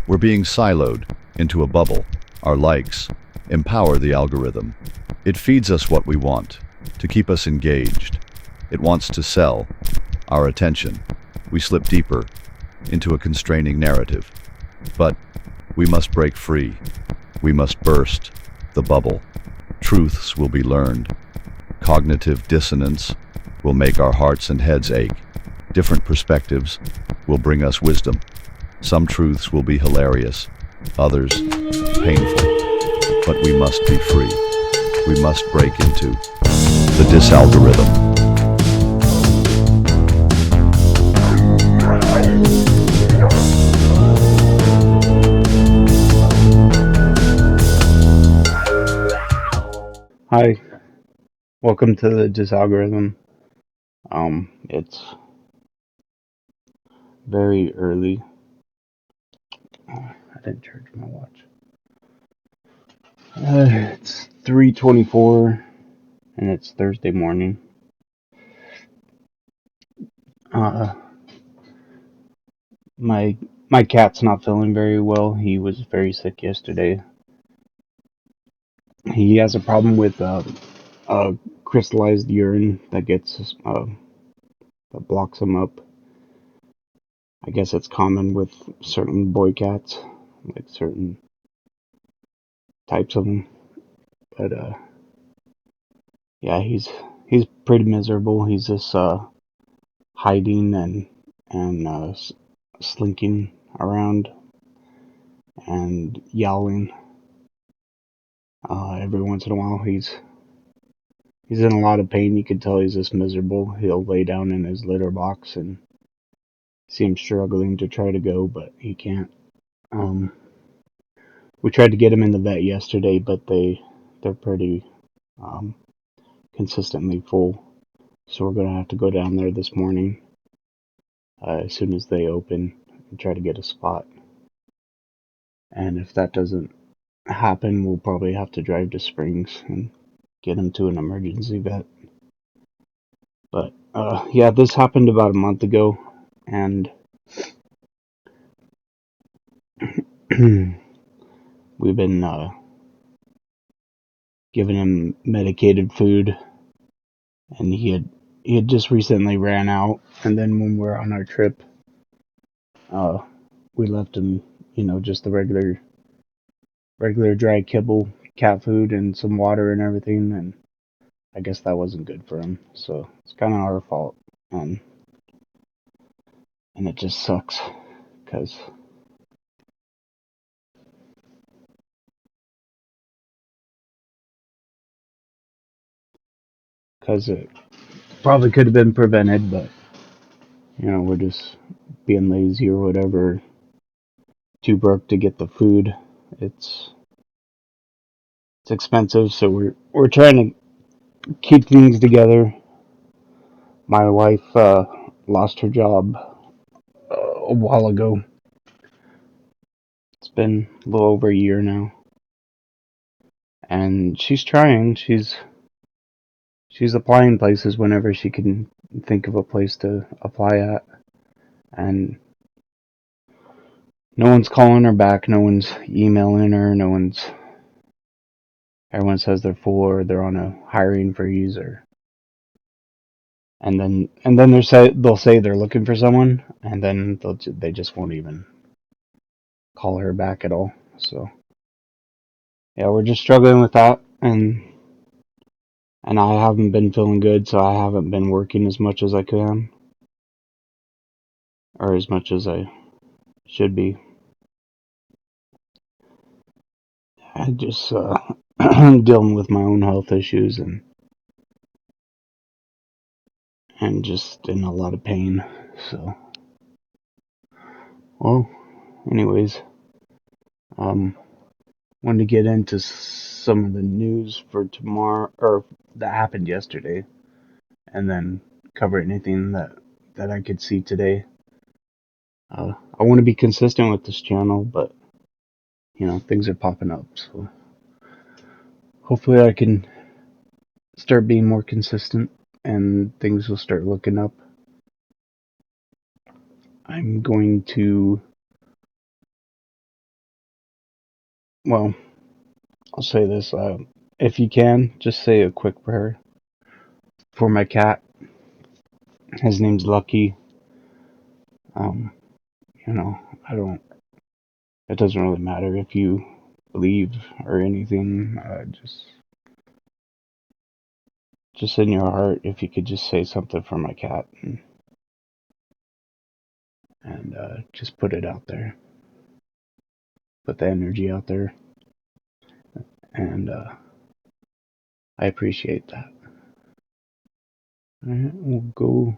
We're being siloed into a bubble. Our likes empower the algorithm. It feeds us what we want, to keep us engaged. It wants to sell our attention. We slip deeper into a constraining narrative. But we must break free. We must burst the bubble. Truths will be learned. Cognitive dissonance will make our hearts and heads ache. Different perspectives will bring us wisdom. Some truths will be hilarious, others painful. But we must be free. We must break into the DisAlgorithm. Hi, welcome to the DisAlgorithm. It's very early. I didn't charge my watch. It's 3:24 and it's Thursday morning. Uh, my my cat's not feeling very well. He was very sick yesterday. He has a problem with crystallized urine that blocks him up. I guess it's common with certain boy cats, like certain types of them. But yeah, he's pretty miserable. He's just hiding and slinking around and yowling. Every once in a while, he's in a lot of pain. You can tell he's just miserable. He'll lay down in his litter box and see him struggling to try to go, but he can't. We tried to get him in the vet yesterday, but they're pretty um, consistently full. So we're gonna have to go down there this morning as soon as they open and try to get a spot. And if that doesn't happen, we'll probably have to drive to Springs and get him to an emergency vet. But yeah, this happened about a month ago, and we've been giving him medicated food, and he had just recently ran out. And then when we're on our trip, uh, we left him, just the regular dry kibble, cat food, and some water and everything, and I guess that wasn't good for him. So it's kind of our fault, and it just sucks because it probably could have been prevented, but we're just being lazy or whatever, too broke to get the food. It's it's expensive, so we're trying to keep things together. My wife lost her job a while ago. It's been a little over a year now, and she's trying. She's applying places whenever she can think of a place to apply at, and no one's calling her back. No one's emailing her. Everyone says they're full or they're on a hiring freeze, and then they'll say they're looking for someone, and then they just won't even call her back at all. So yeah, we're just struggling with that, and I haven't been feeling good, so I haven't been working as much as I can, or as much as I should be. I just dealing with my own health issues and just in a lot of pain. So, well, anyways, um, wanted to get into some of the news for tomorrow, or that happened yesterday, and then cover anything that I could see today. I want to be consistent with this channel, but things are popping up, so hopefully I can start being more consistent and things will start looking up. I'm going to Well, I'll say this. If you can, just say a quick prayer for my cat. His name's Lucky. Um, you know, I don't. It doesn't really matter if you believe or anything. Just in your heart, if you could just say something for my cat and just put it out there, put the energy out there, and I appreciate that. All right,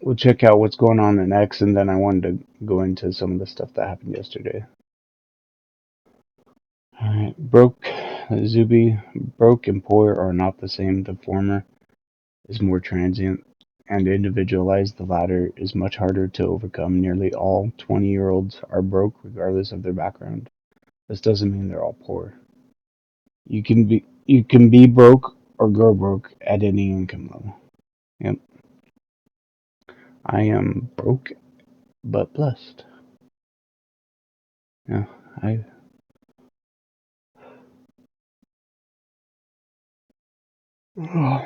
we'll check out what's going on in X, and then I wanted to go into some of the stuff that happened yesterday. All right, Zuby, broke and poor are not the same. The former is more transient and individualized. The latter is much harder to overcome. Nearly all 20-year-olds are broke regardless of their background. This doesn't mean they're all poor. You can be broke or go broke at any income level. Yep. I am broke but blessed. Yeah, I oh,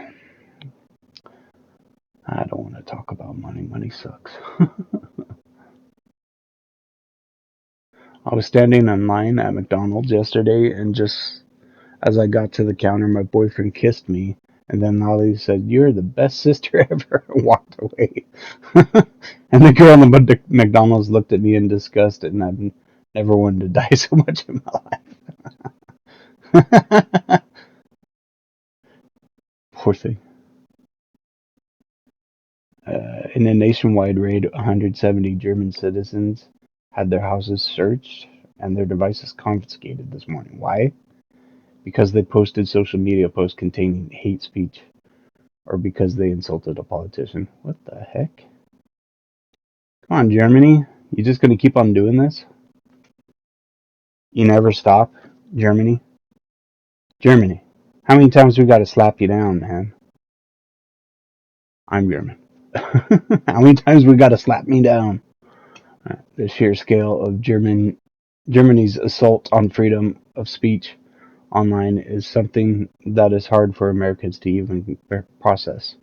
I don't want to talk about money. Money sucks. I was standing in line at McDonald's yesterday, and just as I got to the counter, my boyfriend kissed me, and then Lolly said, "You're the best sister ever," and walked away. And the girl in the McDonald's looked at me in disgust, and I've never wanted to die so much in my life. Poor thing. In a nationwide raid, 170 German citizens had their houses searched and their devices confiscated this morning. Why? Because they posted social media posts containing hate speech or because they insulted a politician. What the heck? Come on, Germany. You just gonna keep on doing this? You never stop? Germany? Germany. How many times we gotta slap you down, man? I'm German. How many times we gotta slap me down? The sheer scale of Germany's assault on freedom of speech online is something that is hard for Americans to even process.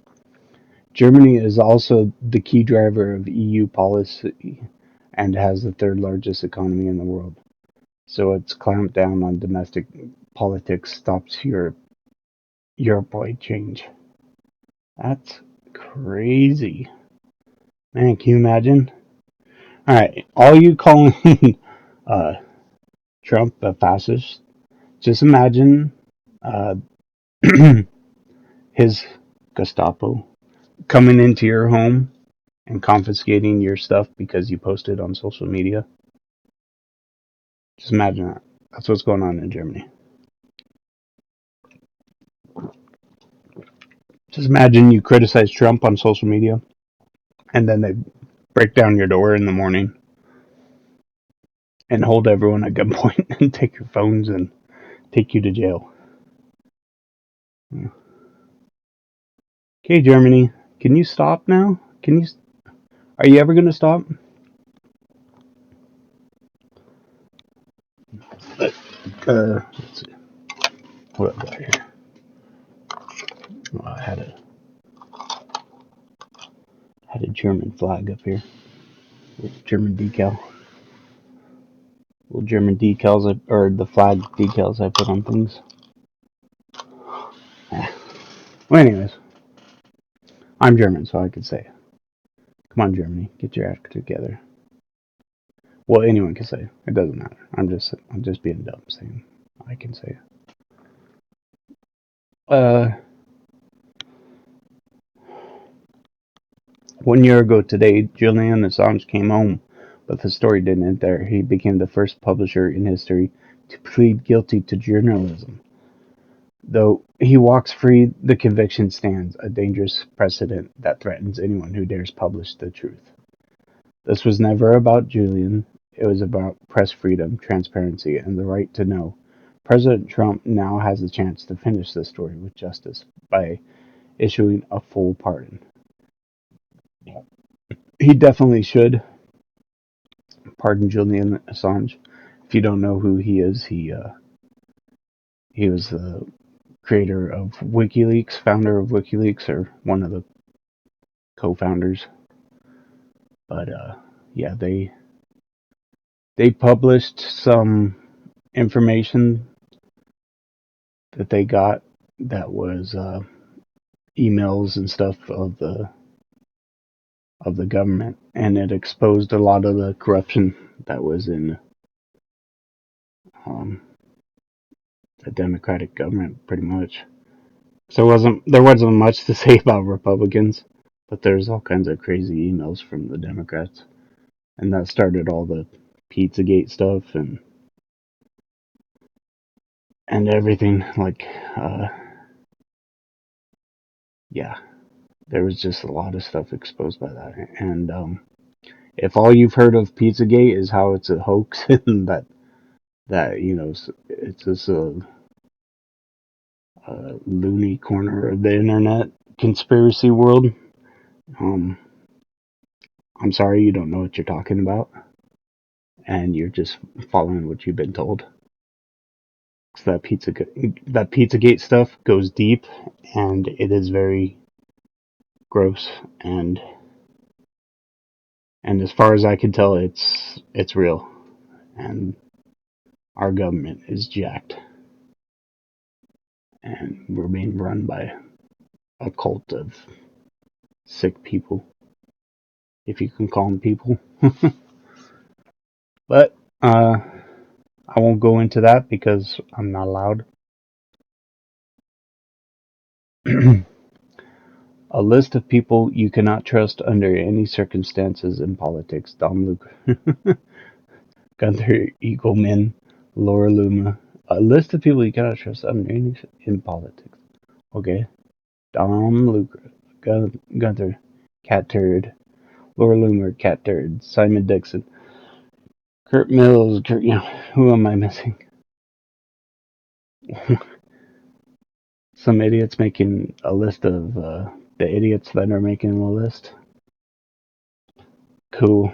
Germany is also the key driver of EU policy and has the third largest economy in the world. So its clamp down on domestic politics stops Europe-wide change. That's crazy. Man, can you imagine? Alright, all you calling uh, Trump a fascist, just imagine uh, his Gestapo coming into your home and confiscating your stuff because you posted on social media. Just imagine that. That's what's going on in Germany. Just imagine you criticize Trump on social media and then they break down your door in the morning and hold everyone at gunpoint and take your phones and take you to jail. Okay, Germany, can you stop now? Are you ever going to stop? Let's see. What have I got here? Oh, I had a German flag up here. German decal. Little German decals, or the flag decals I put on things. Well, anyways, I'm German, so I could say, "Come on, Germany, get your act together." Well, anyone can say it. It doesn't matter. I'm just being dumb saying I can say it. 1 year ago today, Julian Assange came home, but the story didn't end there. He became the first publisher in history to plead guilty to journalism. Though he walks free, the conviction stands, a dangerous precedent that threatens anyone who dares publish the truth. This was never about Julian. It was about press freedom, transparency, and the right to know. President Trump now has the chance to finish this story with justice by issuing a full pardon. He definitely should pardon Julian Assange. If you don't know who he is, He was the creator of WikiLeaks, founder of WikiLeaks, or one of the co-founders. But yeah, they published some information that they got that was emails and stuff of the government, and it exposed a lot of the corruption that was in um, the Democratic government, pretty much. So there wasn't much to say about Republicans, but there's all kinds of crazy emails from the Democrats, and that started all the Pizzagate stuff and everything. Like, yeah, there was just a lot of stuff exposed by that. And if all you've heard of Pizzagate is how it's a hoax and that it's just a loony corner of the internet conspiracy world, um, I'm sorry you don't know what you're talking about, and you're just following what you've been told. So that Pizzagate stuff goes deep, and it is very gross, and as far as I can tell, it's real, and our government is jacked, and we're being run by a cult of sick people, if you can call them people. But I won't go into that because I'm not allowed. A list of people you cannot trust under any circumstances in politics. Dom Luke, Gunther Eagleman, Laura Luma. A list of people you cannot trust under any in politics. Okay. Dom Luke, Gunther, Cat Turd, Laura Loomer, Cat Turd, Simon Dixon, Kurt Mills, who am I missing? Some idiots making a list of the idiots that are making the list. Cool.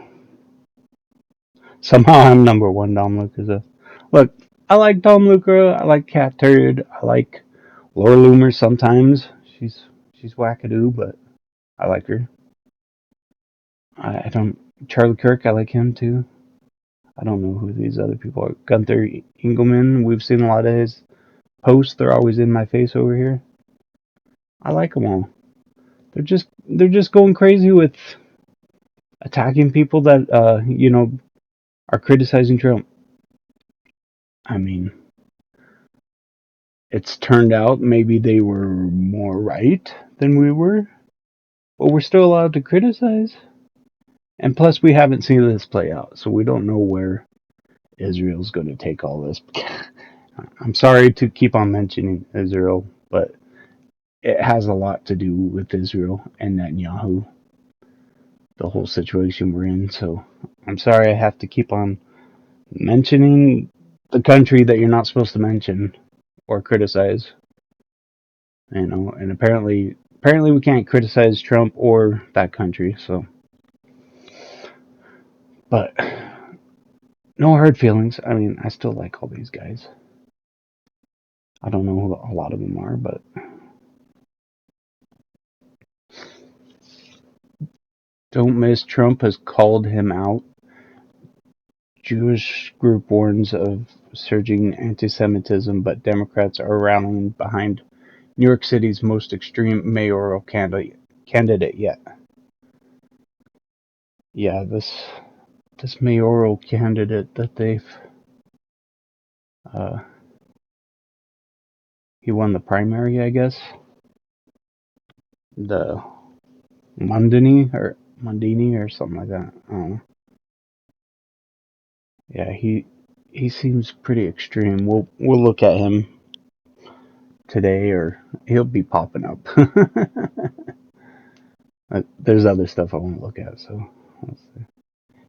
Somehow I'm number one, Dom Luca. Look, I like Dom Luca. I like Cat Turd. I like Laura Loomer sometimes. She's wackadoo, but I like her. I don't. Charlie Kirk, I like him too. I don't know who these other people are. Gunther Engelman, we've seen a lot of his posts. They're always in my face over here. I like them all. They're just going crazy with attacking people that are criticizing Trump. I mean, it's turned out maybe they were more right than we were, but we're still allowed to criticize. And plus, we haven't seen this play out, so we don't know where Israel's going to take all this. I'm sorry to keep on mentioning Israel, but it has a lot to do with Israel and Netanyahu, the whole situation we're in. So I'm sorry I have to keep on mentioning the country that you're not supposed to mention or criticize. And apparently we can't criticize Trump or that country. So, but no hard feelings. I mean, I still like all these guys. I don't know who a lot of them are, but don't miss Trump has called him out. Jewish group warns of surging anti-Semitism, but Democrats are rallying behind New York City's most extreme mayoral candidate yet. Yeah, this mayoral candidate that uh, he won the primary, I guess. The Mundini or something like that. I don't know. Yeah, he seems pretty extreme. We'll look at him today, or he'll be popping up. There's other stuff I want to look at. So let's see.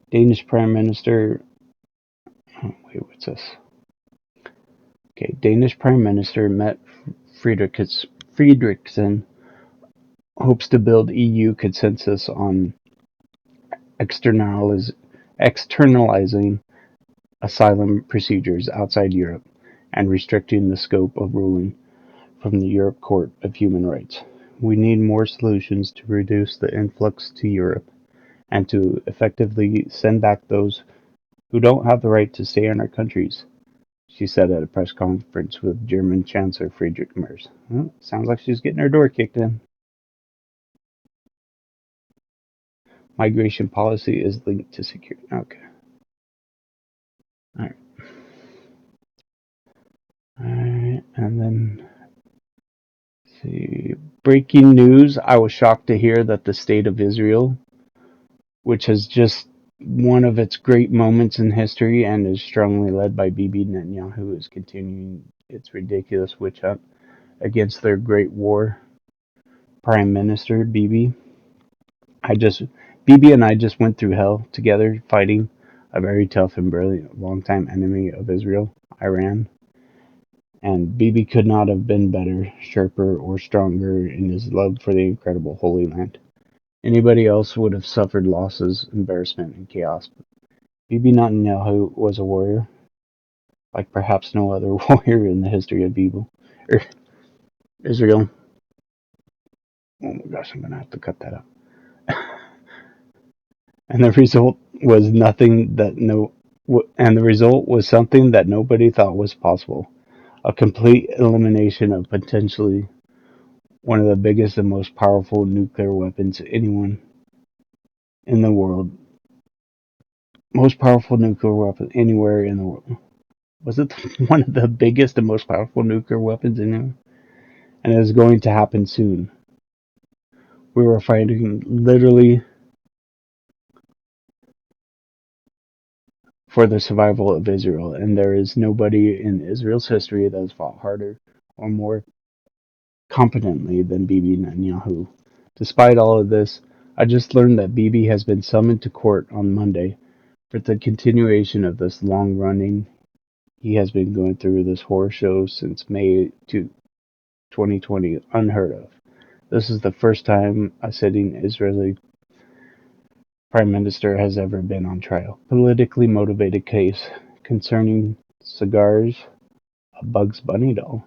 Danish Prime Minister. Oh, wait, what's this? Okay, Danish Prime Minister met Friedrichsen hopes to build EU consensus on externalizing asylum procedures outside Europe. and restricting the scope of ruling from the Europe Court of Human Rights. We need more solutions to reduce the influx to Europe and to effectively send back those who don't have the right to stay in our countries, she said at a press conference with German Chancellor Friedrich Merz. Well, sounds like she's getting her door kicked in. Migration policy is linked to security. Okay. All right. All right. And then, let's see. Breaking news. I was shocked to hear that the state of Israel, which has just one of its great moments in history and is strongly led by Bibi Netanyahu, is continuing its ridiculous witch hunt against their great war prime minister, Bibi. Bibi and I just went through hell together fighting a very tough and brilliant longtime enemy of Israel, Iran. And Bibi could not have been better, sharper, or stronger in his love for the incredible Holy Land. Anybody else would have suffered losses, embarrassment, and chaos. Bibi Netanyahu was a warrior, like perhaps no other warrior in the history of Israel. Oh my gosh, I'm gonna have to cut that out. And the result was something that nobody thought was possible. A complete elimination of potentially one of the biggest and most powerful nuclear weapons anyone in the world. Most powerful nuclear weapon anywhere in the world. Was it one of the biggest and most powerful nuclear weapons anywhere? And it is going to happen soon. We were fighting literally for the survival of Israel, and there is nobody in Israel's history that has fought harder or more competently than Bibi Netanyahu. Despite all of this, I just learned that Bibi has been summoned to court on Monday for the continuation of this long running. He has been going through this horror show since May 2020, unheard of. This is the first time a sitting Israeli prime minister has ever been on trial. Politically motivated case concerning cigars, a Bugs Bunny doll,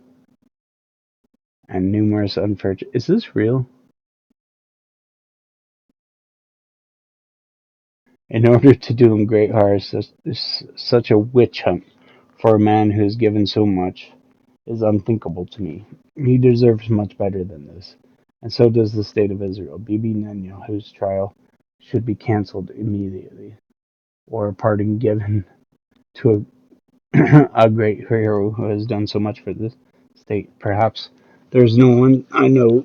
and numerous unfair. Is this real? In order to do him great harm, such a witch hunt for a man who has given so much is unthinkable to me. He deserves much better than this, and so does the state of Israel. Bibi Netanyahu's trial should be cancelled immediately, or a pardon given to a great hero who has done so much for this state. Perhaps there's no one I know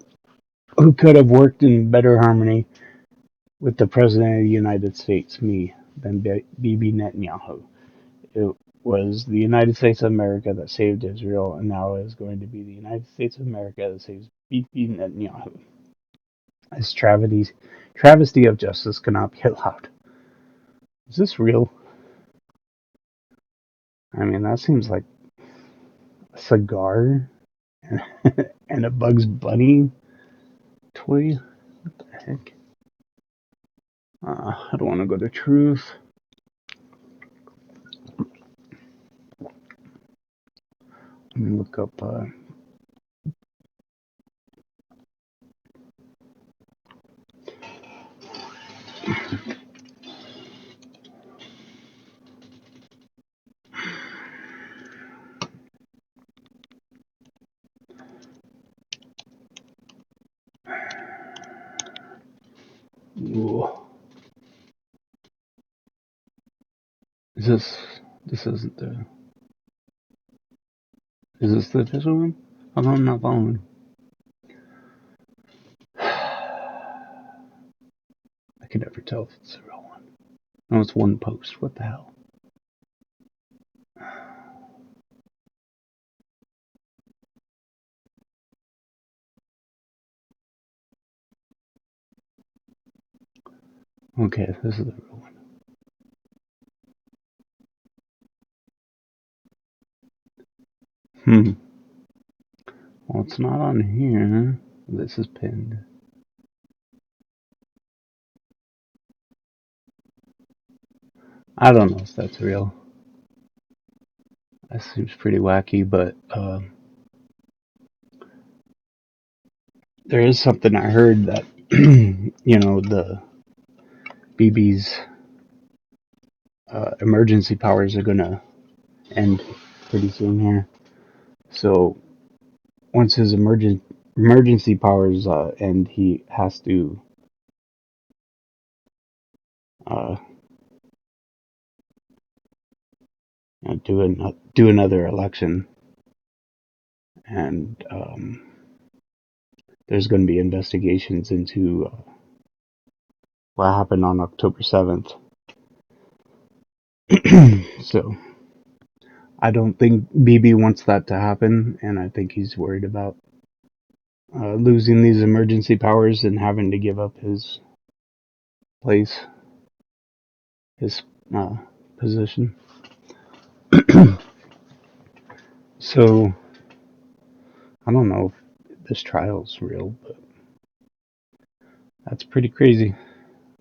who could have worked in better harmony with the President of the United States, me, than Bibi Netanyahu. It was the United States of America that saved Israel, and now it is going to be the United States of America that saves Bibi Netanyahu. This travesty of justice cannot be allowed. Is this real? I mean, that seems like a cigar and, and a Bugs Bunny toy. What the heck? I don't want to go to truth. Let me look up. Ooh. Is this? This isn't the. Is this the official one? I'm not following. I can never tell if it's the real one. No, it's one post. What the hell? Okay, this is the real one. Well, it's not on here. This is pinned. I don't know if that's real. That seems pretty wacky, but there is something I heard that the BB's emergency powers are gonna end pretty soon here. So once his emergency powers end, he has to uh, do another election, and there's going to be investigations into what happened on October 7th. So I don't think BB wants that to happen, and I think he's worried about losing these emergency powers and having to give up his place, his position. So I don't know if this trial's real, but that's pretty crazy.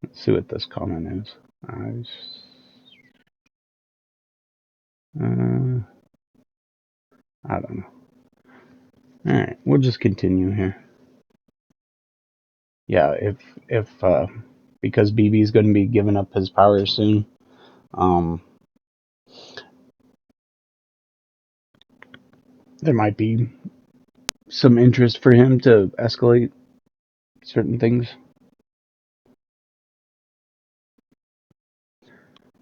Let's see what this comment is. I don't know. Alright, we'll just continue here. Yeah, if because BB's going to be giving up his powers soon, there might be some interest for him to escalate certain things.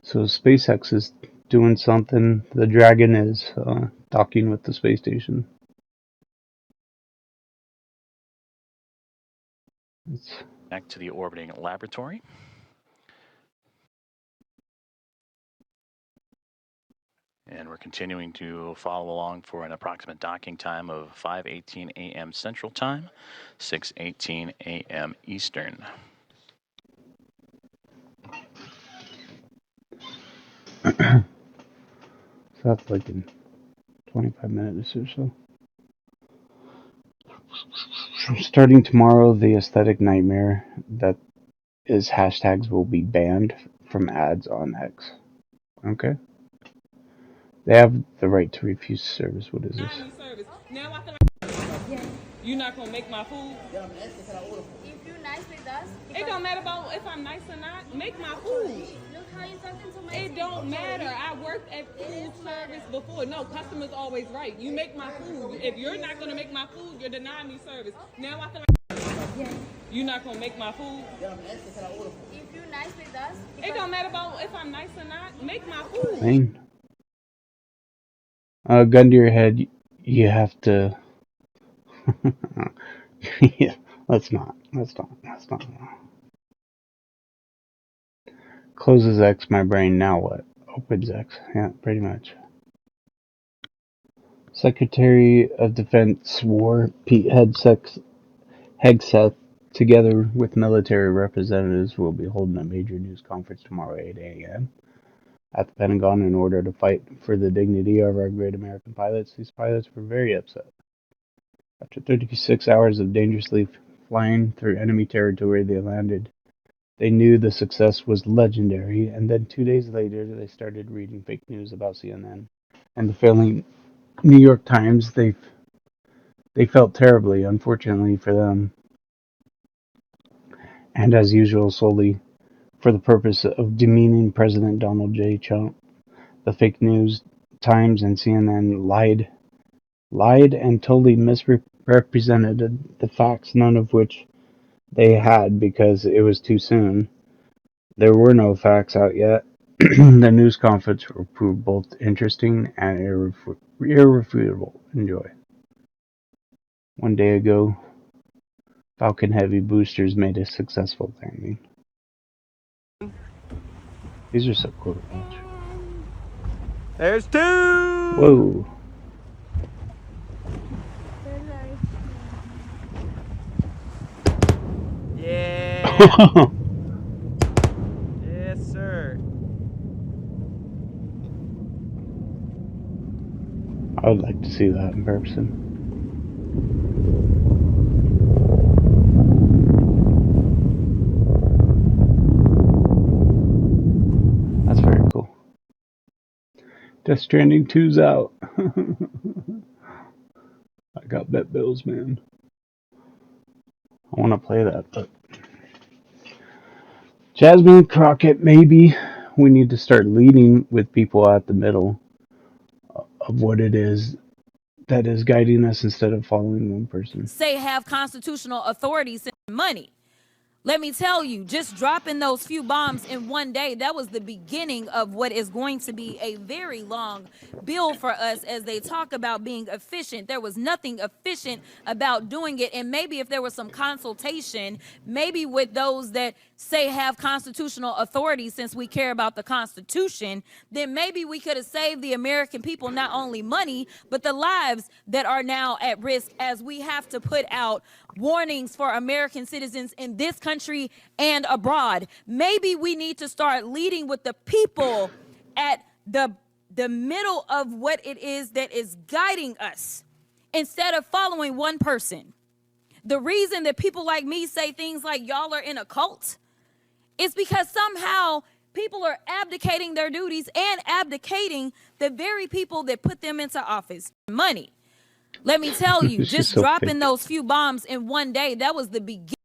So SpaceX is doing something. The Dragon is docking with the space station. Back to the orbiting laboratory. And we're continuing to follow along for an approximate docking time of 5:18 a.m. Central Time, 6:18 a.m. Eastern. So that's like in 25 minutes or so. Starting tomorrow, the aesthetic nightmare that is hashtags will be banned from ads on X. Okay? They have the right to refuse service. What is this? Now I feel like you're not gonna make my food. If you're nice with us, It don't matter about if I'm nice or not. Make my food. look how you're talking to my It don't matter. I worked at food service before. No, customers always right. You make my food. If you're not gonna make my food, you're denying me service. Now I feel like you're not gonna make my food. If you're nice with us, It don't matter about if I'm nice or not. Make my food. Thing. Gun to your head. You have to. Yeah, let's not. Closes X my brain. Now what? Opens X. Yeah, pretty much. Secretary of Defense swore Pete Hegseth, together with military representatives, will be holding a major news conference tomorrow at 8 a.m. at the Pentagon in order to fight for the dignity of our great American pilots. These pilots were very upset. After 36 hours of dangerously flying through enemy territory, they landed. They knew the success was legendary, and then 2 days later, they started reading fake news about CNN and the failing New York Times. They felt terribly, unfortunately for them, and as usual, solely for the purpose of demeaning President Donald J. Trump. The fake news Times and CNN lied and totally misrepresented the facts, none of which they had because it was too soon. There were no facts out yet. The news conference proved both interesting and irrefutable. Enjoy. 1 day ago, Falcon Heavy boosters made a successful landing. These are so cool to watch. There's two! Whoa. Yeah! Yes, sir. I would like to see that in person. That's very cool. Death Stranding 2's out. I got vet bills, man. I want to play that, but Jasmine Crockett, maybe we need to start leading with people at the middle of what it is that is guiding us instead of following one person. Say have constitutional authorities and money. Let me tell you, just dropping those few bombs in one day, that was the beginning of what is going to be a very long bill for us as they talk about being efficient. There was nothing efficient about doing it. And maybe if there was some consultation, maybe with those that say have constitutional authority, since we care about the Constitution, then maybe we could have saved the American people not only money, but the lives that are now at risk as we have to put out warnings for American citizens in this country and abroad. Maybe we need to start leading with the people at the middle of what it is that is guiding us instead of following one person. The reason that people like me say things like y'all are in a cult is because somehow people are abdicating their duties and abdicating the very people that put them into office. Money. Let me tell you, just so dropping fake. those few bombs in one day, that was the beginning.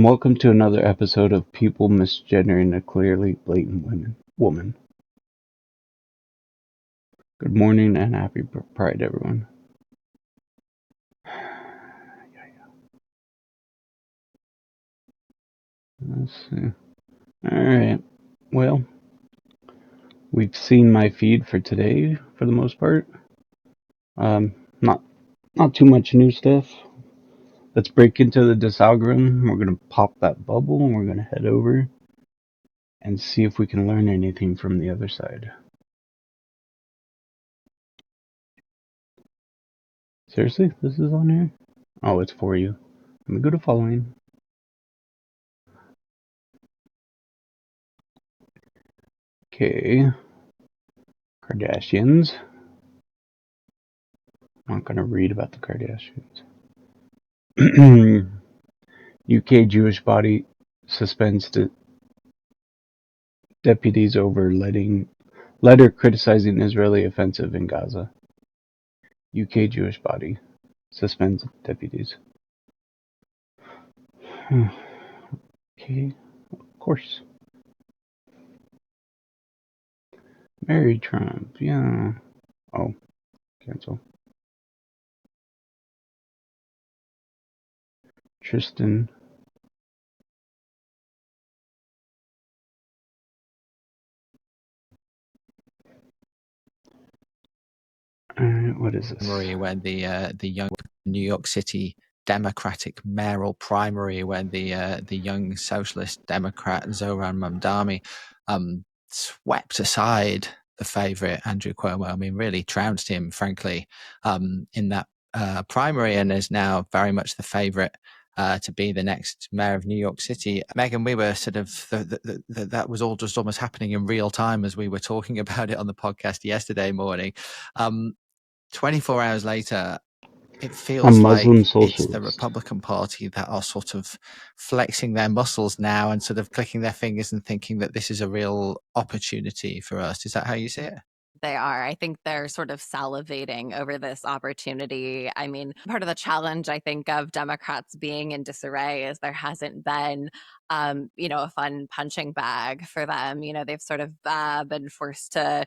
Welcome to another episode of People Misgendering a Clearly Blatant Woman. Good morning and happy Pride, everyone. Let's see. Alright, well, we've seen my feed for today, for the most part. Not too much new stuff. Let's break into the DisAlgorithm. We're going to pop that bubble and we're going to head over and see if we can learn anything from the other side. Seriously? This is on here? Oh, it's for you. Let me go to following. Okay. Kardashians. I'm not going to read about the Kardashians. UK Jewish body suspends deputies over letter criticizing Israeli offensive in Gaza. UK Jewish body suspends deputies. Okay, of course. Mary Trump, yeah. Oh, cancel. Tristan. What is this? Where the young New York City Democratic mayoral primary, where the young socialist Democrat Zoran Mamdani swept aside the favourite Andrew Cuomo. I mean, really trounced him, frankly, in that primary, and is now very much the favourite to be the next mayor of New York City. Megan, we were sort of that was all just almost happening in real time as we were talking about it on the podcast yesterday morning. 24 hours later, it feels like it's the Republican Party that are sort of flexing their muscles now and sort of clicking their fingers and thinking that this is a real opportunity for us. Is that how you see it? They are. I think they're sort of salivating over this opportunity. I mean, part of the challenge, I think, of Democrats being in disarray is there hasn't been, a fun punching bag for them. They've sort of been forced to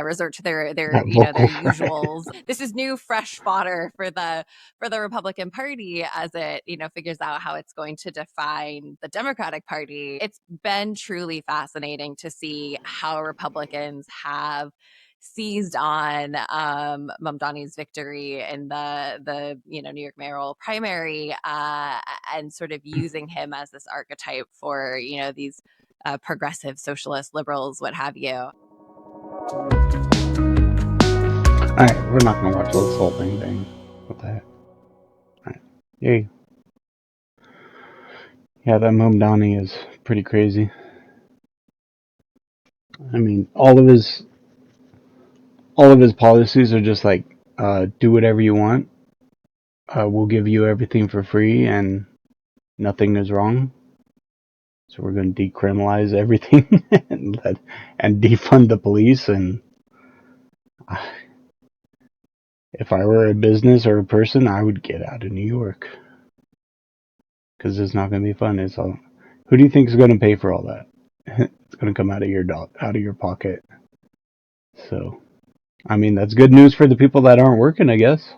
resort to their usuals. This is new, fresh fodder for the Republican Party as it, figures out how it's going to define the Democratic Party. It's been truly fascinating to see how Republicans have seized on Mamdani's victory in the New York mayoral primary and sort of using him as this archetype for these progressive socialist liberals, what have you. All right, we're not gonna watch this whole thing. What the heck? All right, yay. Yeah, that Mamdani is pretty crazy. I mean, all of his policies are just like, do whatever you want. We'll give you everything for free and nothing is wrong. So we're going to decriminalize everything and defund the police. And if I were a business or a person, I would get out of New York, because it's not going to be fun. It's all. Who do you think is going to pay for all that? It's going to come out of your pocket. So, I mean, that's good news for the people that aren't working, I guess.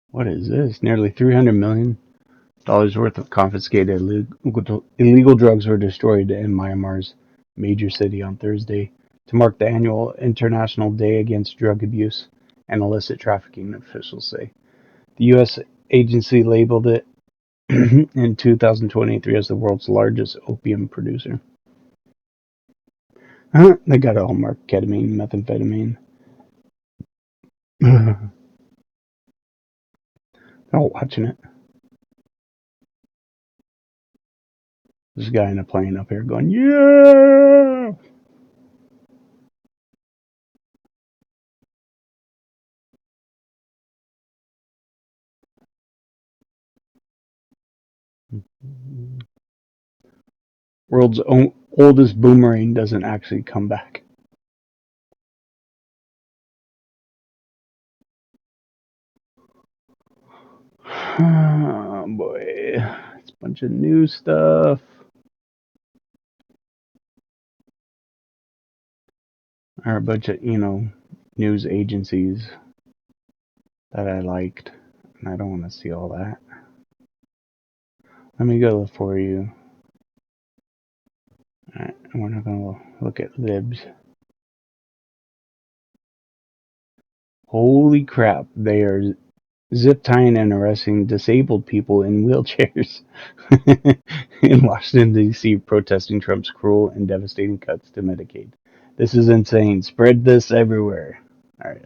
What is this? Nearly $300 million worth of confiscated illegal drugs were destroyed in Myanmar's major city on Thursday to mark the annual International Day Against Drug Abuse and Illicit Trafficking, officials say. The U.S. agency labeled it in 2023 as the world's largest opium producer. They got it all marked: ketamine, methamphetamine. They're all watching it. This guy in a plane up here going, yeah! World's oldest boomerang doesn't actually come back. Oh boy, it's a bunch of new stuff. Or a bunch of, news agencies that I liked. And I don't want to see all that. Let me go for you. Alright, we're not going to look at libs. Holy crap, they are zip tying and arresting disabled people in wheelchairs in Washington, D.C., protesting Trump's cruel and devastating cuts to Medicaid. This is insane. Spread this everywhere. All right.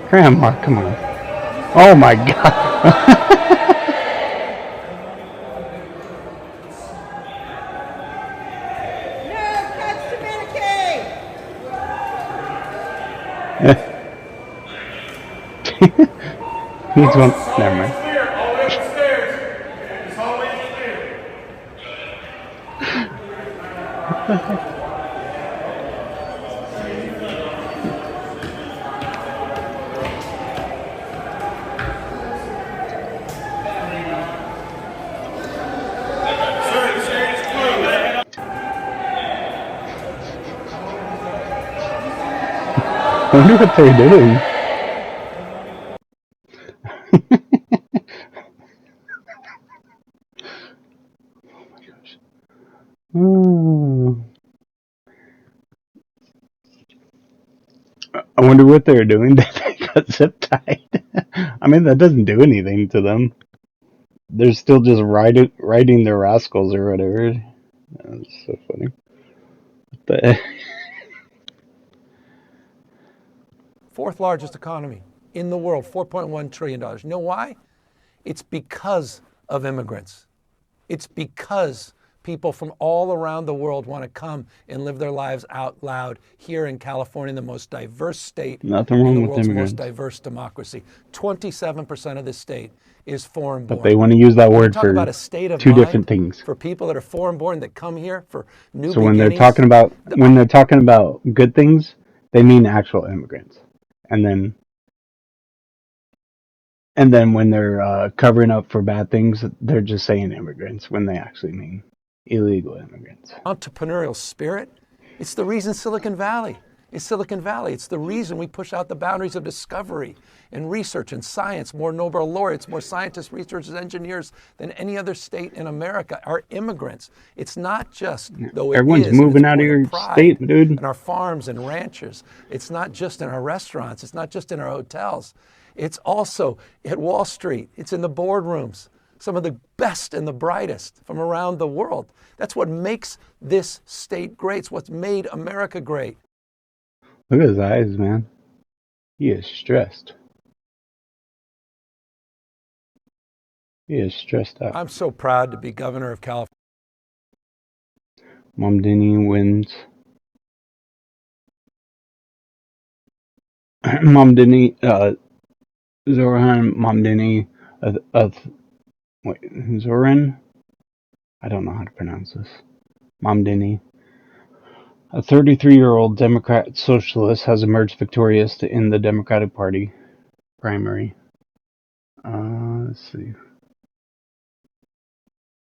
Grandma, come on. Oh my God. He's one. Never mind. I wonder what they're doing. Oh my gosh. Oh. I wonder what they're doing. They got zip tied. I mean, that doesn't do anything to them. They're still just riding their rascals or whatever. That's so funny. But Fourth largest economy in the world, $4.1 trillion. You know why? It's because of immigrants. It's because people from all around the world want to come and live their lives out loud here in California, the most diverse state nothing in wrong the with world's immigrants. most diverse democracy. 27% of this state is foreign born. But they want to use that word Talk for about a state of two mind different things. for people that are foreign born that come here for new So when beginnings. they're talking about good things, they mean actual immigrants. And then when they're covering up for bad things, they're just saying immigrants when they actually mean illegal immigrants. Entrepreneurial spirit. It's the reason Silicon Valley is Silicon Valley. It's the reason we push out the boundaries of discovery and research and science. More Nobel laureates, more scientists, researchers, engineers than any other state in America are immigrants. It's not just, though everyone's moving out of your state, dude. In our farms and ranches. It's not just in our restaurants. It's not just in our hotels. It's also at Wall Street. It's in the boardrooms. Some of the best and the brightest from around the world. That's what makes this state great. It's what's made America great. Look at his eyes, man. He is stressed. He is stressed out. I'm so proud to be governor of California. Mom Denny wins. Mamdani, Zoran Mamdani, Zoran? I don't know how to pronounce this. Mamdani, a 33-year-old Democrat socialist, has emerged victorious in the Democratic Party primary. Let's see.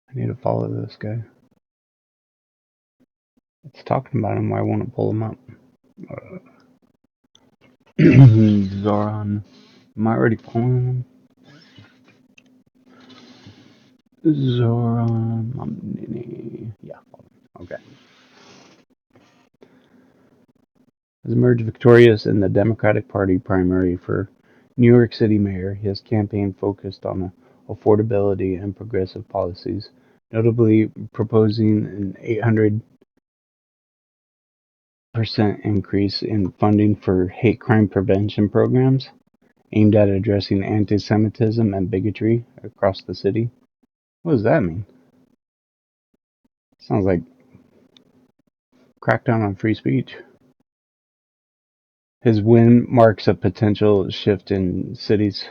I need to follow this guy. It's talking about him. Why won't it pull him up? Zoran. Am I already following him? Zoran Mamdani. Yeah. Okay. Has emerged victorious in the Democratic Party primary for New York City mayor. His campaign focused on affordability and progressive policies, notably proposing an 800% increase in funding for hate crime prevention programs aimed at addressing anti-Semitism and bigotry across the city. What does that mean? Sounds like crackdown on free speech. His win marks a potential shift in city's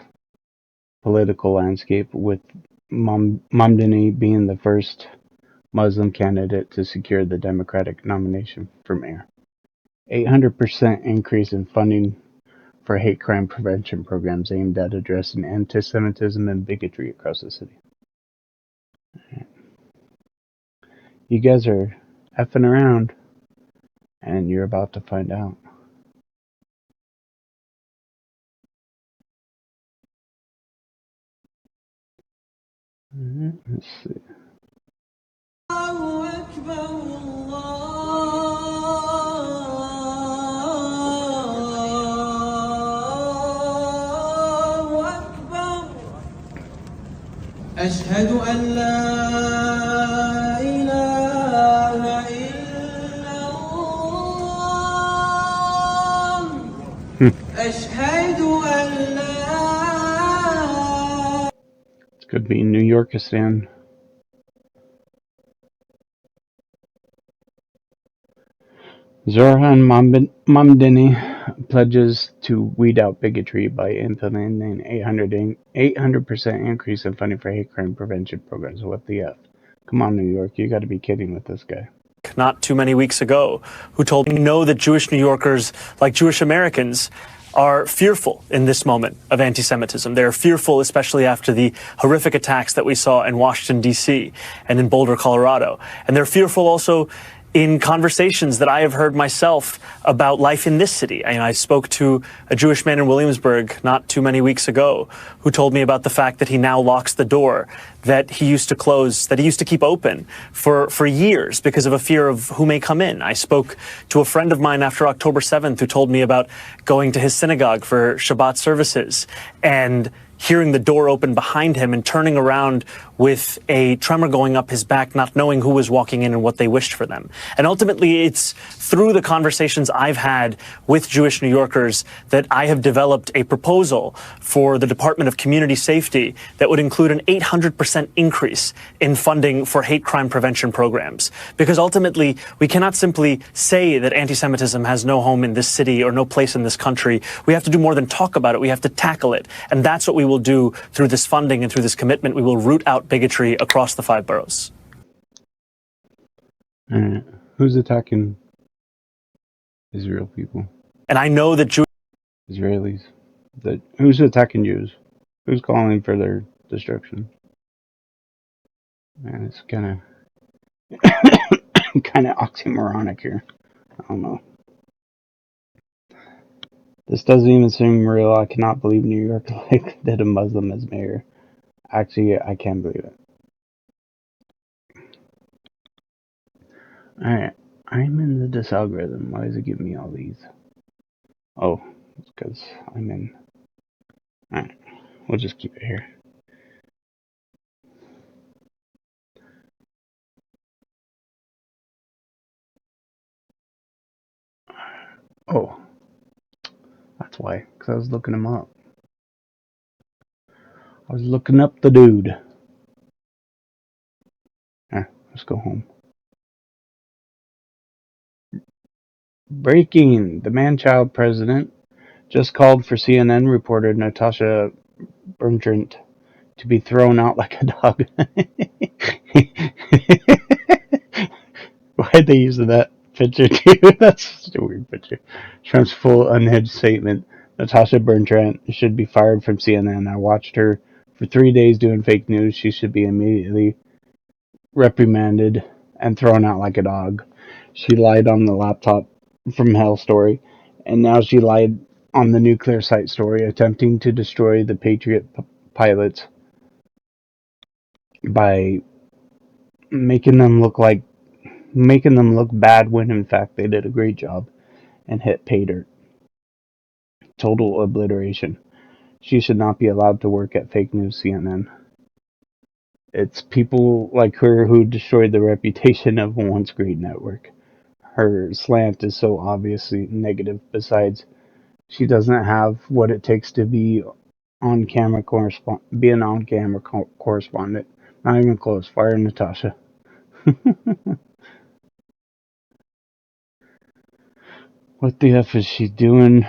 political landscape, with Mamdani being the first Muslim candidate to secure the Democratic nomination for mayor. 800% increase in funding for hate crime prevention programs aimed at addressing anti-Semitism and bigotry across the city. You guys are effing around, and you're about to find out. Let's see. أشهد أن لا إله إلا الله أشهد أن لا. It's good being New Yorkistan. Zoran Mamdani pledges to weed out bigotry by implementing 800% increase in funding for hate crime prevention programs. What the F? Come on, New York, you got to be kidding with this guy. Not too many weeks ago, who told me know that Jewish New Yorkers, like Jewish Americans, are fearful in this moment of anti-Semitism. They're fearful, especially after the horrific attacks that we saw in Washington, D.C. and in Boulder, Colorado. And they're fearful also in conversations that I have heard myself about life in this city. I spoke to a Jewish man in Williamsburg not too many weeks ago who told me about the fact that he now locks the door that he used to close, that he used to keep open for years because of a fear of who may come in. I spoke to a friend of mine after October 7th who told me about going to his synagogue for Shabbat services and hearing the door open behind him and turning around with a tremor going up his back, not knowing who was walking in and what they wished for them. And ultimately, it's through the conversations I've had with Jewish New Yorkers that I have developed a proposal for the Department of Community Safety that would include an 800% increase in funding for hate crime prevention programs. Because ultimately, we cannot simply say that anti-Semitism has no home in this city or no place in this country. We have to do more than talk about it. We have to tackle it. And that's what we will do through this funding and through this commitment. We will root out bigotry across the 5 boroughs. Who's attacking Israel people? And I know that Israelis. Who's attacking Jews? Who's calling for their destruction? Man, it's kind of oxymoronic here. I don't know. This doesn't even seem real. I cannot believe New York did a Muslim as mayor. Actually, I can't believe it. Alright, I'm in the DisAlgorithm. Why is it giving me all these? Oh, it's because I'm in. Alright, we'll just keep it here. Oh, that's why, because I was looking him up. I was looking up the dude. Let's go home. Breaking. The man-child president just called for CNN reporter Natasha Bertrand to be thrown out like a dog. Why'd they use that picture too? That's such a weird picture. Trump's full unhinged statement. Natasha Bertrand should be fired from CNN. I watched her for 3 days doing fake news. She should be immediately reprimanded and thrown out like a dog. She lied on the laptop from hell story, and now she lied on the nuclear site story, attempting to destroy the Patriot pilots by making them look bad when in fact they did a great job and hit pay dirt. Total obliteration. She should not be allowed to work at fake news CNN. It's people like her who destroyed the reputation of a once great network. Her slant is so obviously negative. Besides, she doesn't have what it takes to be an on-camera correspondent. Not even close. Fire Natasha. What the F is she doing?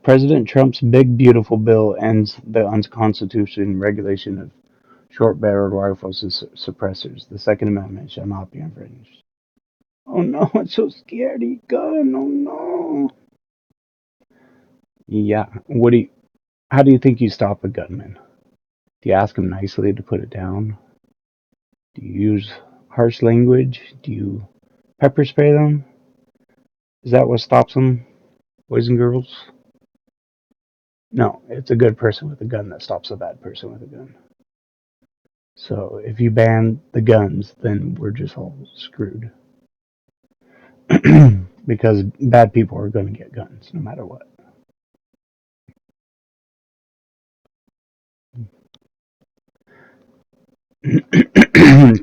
President Trump's big beautiful bill ends the unconstitutional regulation of short-barreled rifles and suppressors. The Second Amendment shall not be infringed. Oh no, it's so scaredy gun. Oh no. Yeah. How do you think you stop a gunman? Do you ask him nicely to put it down? Do you use harsh language? Do you pepper spray them? Is that what stops them, boys and girls? No, it's a good person with a gun that stops a bad person with a gun. So if you ban the guns, then we're just all screwed. Because bad people are going to get guns no matter what.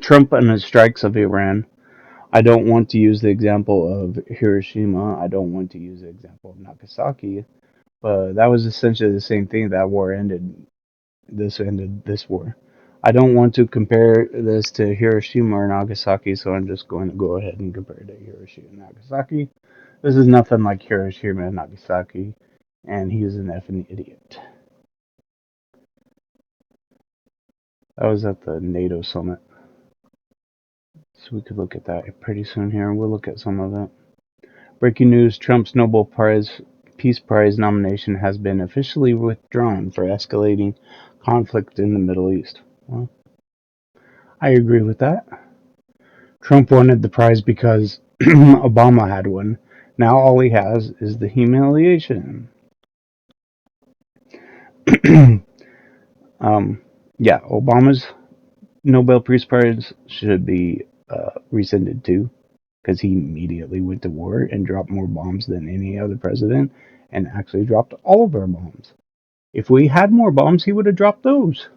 Trump and his strikes of Iran. I don't want to use the example of Hiroshima. I don't want to use the example of Nagasaki. But that was essentially the same thing. That war ended. This ended this war. I don't want to compare this to Hiroshima or Nagasaki, so I'm just going to go ahead and compare it to Hiroshima and Nagasaki. This is nothing like Hiroshima and Nagasaki, and he's an effing idiot. That was at the NATO summit. So we could look at that pretty soon here. We'll look at some of it. Breaking news, Trump's Nobel Peace Prize nomination has been officially withdrawn for escalating conflict in the Middle East. Well, I agree with that. Trump wanted the prize because Obama had one. Now all he has is the humiliation. Yeah, Obama's Nobel Peace Prize should be rescinded too, because he immediately went to war and dropped more bombs than any other president, and actually dropped all of our bombs. If we had more bombs, he would have dropped those.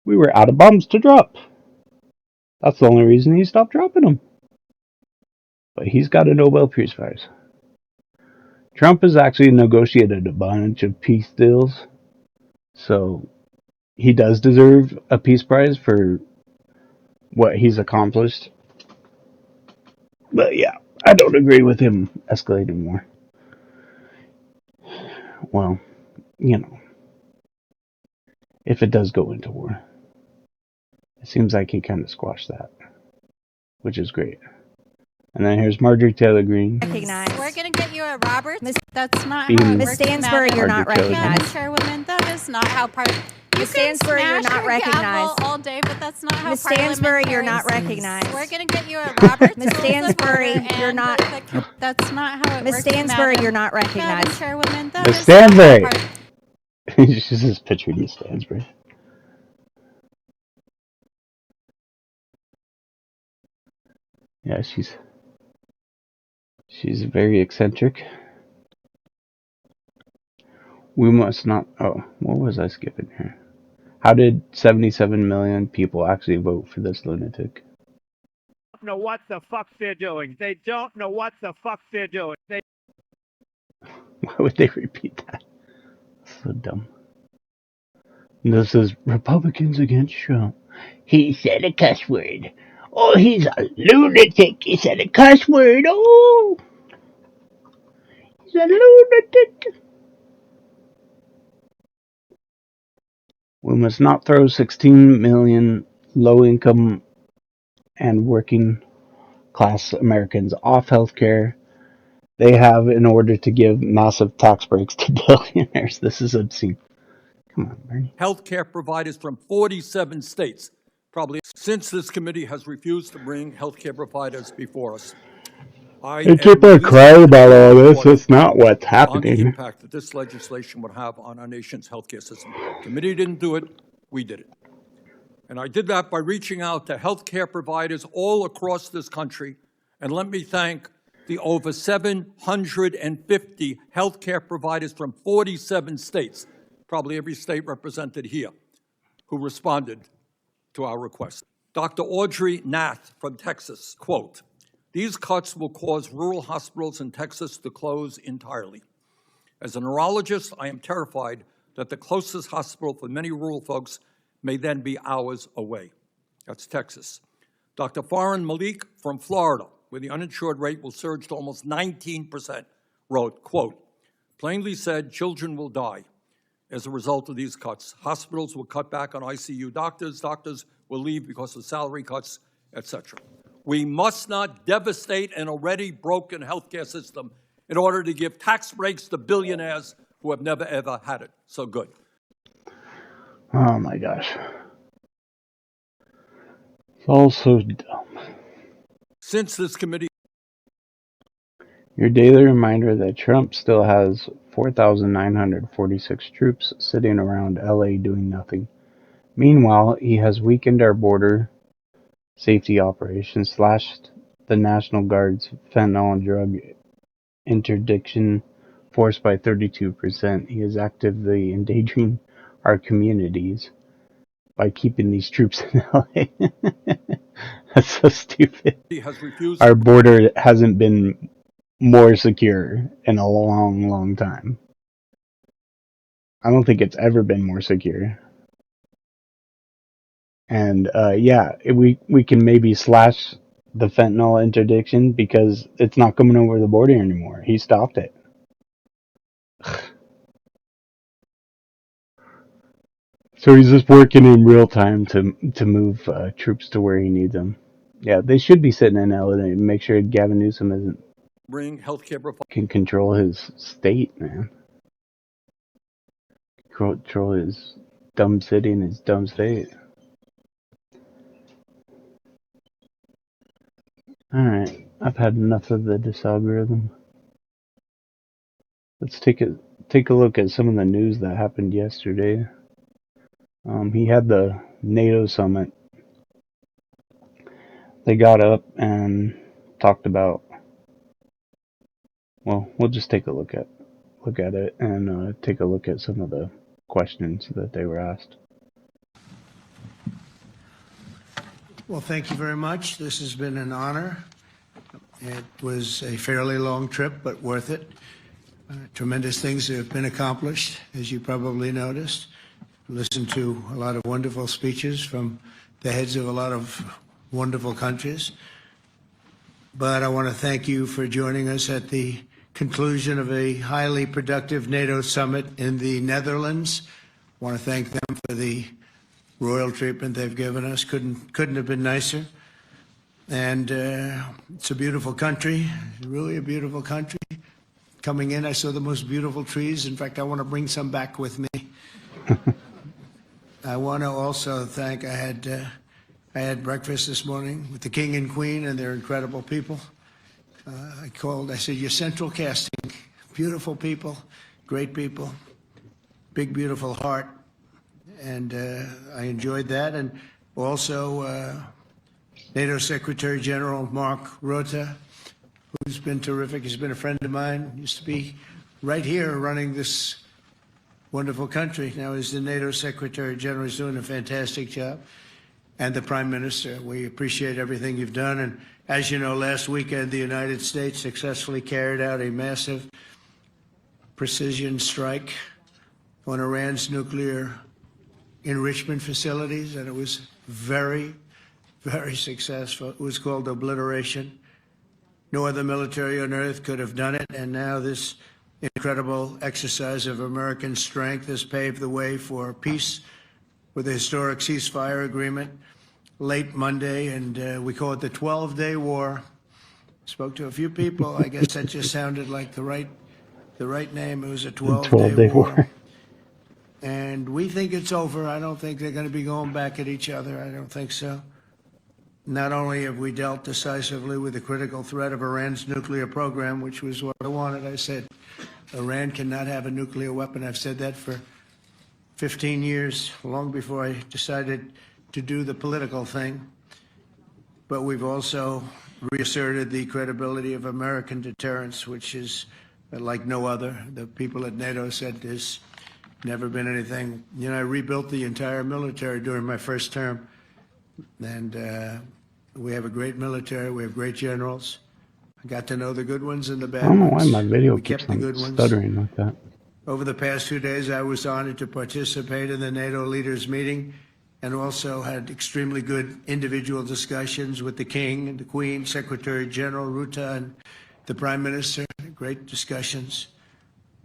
We were out of bombs to drop. That's the only reason he stopped dropping them. But he's got a Nobel Peace Prize. Trump has actually negotiated a bunch of peace deals, so he does deserve a peace prize for what he's accomplished. But yeah, I don't agree with him escalating war. Well, if it does go into war, it seems like he kind of squashed that, which is great. And then here's Marjorie Taylor Greene. Recognized. We're gonna get you a Robert. That's not Being how it Miss works. Stansbury, you're not Marjorie Taylor recognized. Chairwoman, that is not how part. Miss Stansbury, you're not recognized. All day, but that's not how. Miss Stansbury, you're not recognized. We're gonna get you a Robert. Miss Stansbury, you're not. That's not how it Miss works. Stansbury, you're not Madam recognized. Chairwoman, that Miss is not how Stansbury. part- She's just picturing Miss Stansbury. Yeah, she's very eccentric. We must not. Oh, what was I skipping here? How did 77 million people actually vote for this lunatic? Know what the fuck they're doing. They don't know what the fuck they're doing. Why would they repeat that? So dumb. This is Republicans against Trump. He said a cuss word. Oh, he's a lunatic. He said a cuss word. Oh, he's a lunatic. We must not throw 16 million low-income and working-class Americans off health care they have in order to give massive tax breaks to billionaires. This is obscene. Come on, Bernie. Healthcare providers from 47 states, probably since this committee has refused to bring healthcare providers before us. And people cry about all this. It's not what's on the happening. impact that this legislation would have on our nation's healthcare system. Committee didn't do it, we did it. And I did that by reaching out to healthcare providers all across this country. And let me thank the over 750 healthcare providers from 47 states, probably every state represented here, who responded to our request. Dr. Audrey Nath from Texas, quote, "These cuts will cause rural hospitals in Texas to close entirely. As a neurologist, I am terrified that the closest hospital for many rural folks may then be hours away." That's Texas. Dr. Farhan Malik from Florida, where the uninsured rate will surge to almost 19%, wrote, quote, "Plainly said, children will die as a result of these cuts. Hospitals will cut back on ICU doctors. Doctors will leave because of salary cuts, etc. We must not devastate an already broken healthcare system in order to give tax breaks to billionaires who have never, ever had it so good." Oh my gosh. It's all so dumb. Since this committee... Your daily reminder that Trump still has 4,946 troops sitting around LA doing nothing. Meanwhile, he has weakened our border safety operations, slashed the National Guard's fentanyl and drug interdiction force by 32%. He is actively endangering our communities by keeping these troops in LA. That's so stupid. Our border hasn't been more secure in a long, long time. I don't think it's ever been more secure. And yeah, we can maybe slash the fentanyl interdiction because it's not coming over the border anymore. He stopped it. So he's just working in real time to move troops to where he needs them. Yeah, they should be sitting in LA and make sure Gavin Newsom isn't can control his state, man. Control his dumb city and his dumb state. Alright, I've had enough of the DisAlgorithm. Let's take a look at some of the news that happened yesterday. He had the NATO summit. They got up and talked about, well, we'll just take a look at it and take a look at some of the questions that they were asked. Well, thank you very much. This has been an honor. It was a fairly long trip, but worth it. Tremendous things have been accomplished, as you probably noticed. Listened to a lot of wonderful speeches from the heads of a lot of wonderful countries. But I want to thank you for joining us at the conclusion of a highly productive NATO summit in the Netherlands. I want to thank them for the royal treatment they've given us. Couldn't have been nicer. And it's a beautiful country, really a beautiful country. Coming in, I saw the most beautiful trees. In fact, I want to bring some back with me. I want to also thank, I had breakfast this morning with the King and Queen, and they're incredible people. I said, you're central casting. Beautiful people, great people, big, beautiful heart. And I enjoyed that. And also NATO Secretary General Mark Rutte, who's been terrific. He's been a friend of mine. Used to be right here running this wonderful country. Now he's the NATO Secretary General. He's doing a fantastic job. And the Prime Minister, we appreciate everything you've done. And as you know, last weekend, the United States successfully carried out a massive precision strike on Iran's nuclear enrichment facilities, and it was very, very successful. It was called obliteration. No other military on earth could have done it, and now this incredible exercise of American strength has paved the way for peace with a historic ceasefire agreement late Monday, and we call it the 12-day war. Spoke to a few people. I guess that just sounded like the right name. It was a 12-day war. And we think it's over. I don't think they're going to be going back at each other. I don't think so. Not only have we dealt decisively with the critical threat of Iran's nuclear program, which was what I wanted. I said, Iran cannot have a nuclear weapon. I've said that for 15 years, long before I decided to do the political thing. But we've also reasserted the credibility of American deterrence, which is like no other. The people at NATO said there's never been anything. You know, I rebuilt the entire military during my first term. And we have a great military. We have great generals. I got to know the good ones and the bad I don't know ones. why my video We keeps kept the good ones. stuttering like that. Over the past 2 days, I was honored to participate in the NATO leaders meeting and also had extremely good individual discussions with the King and the Queen, Secretary General Ruta, and the Prime Minister. Great discussions.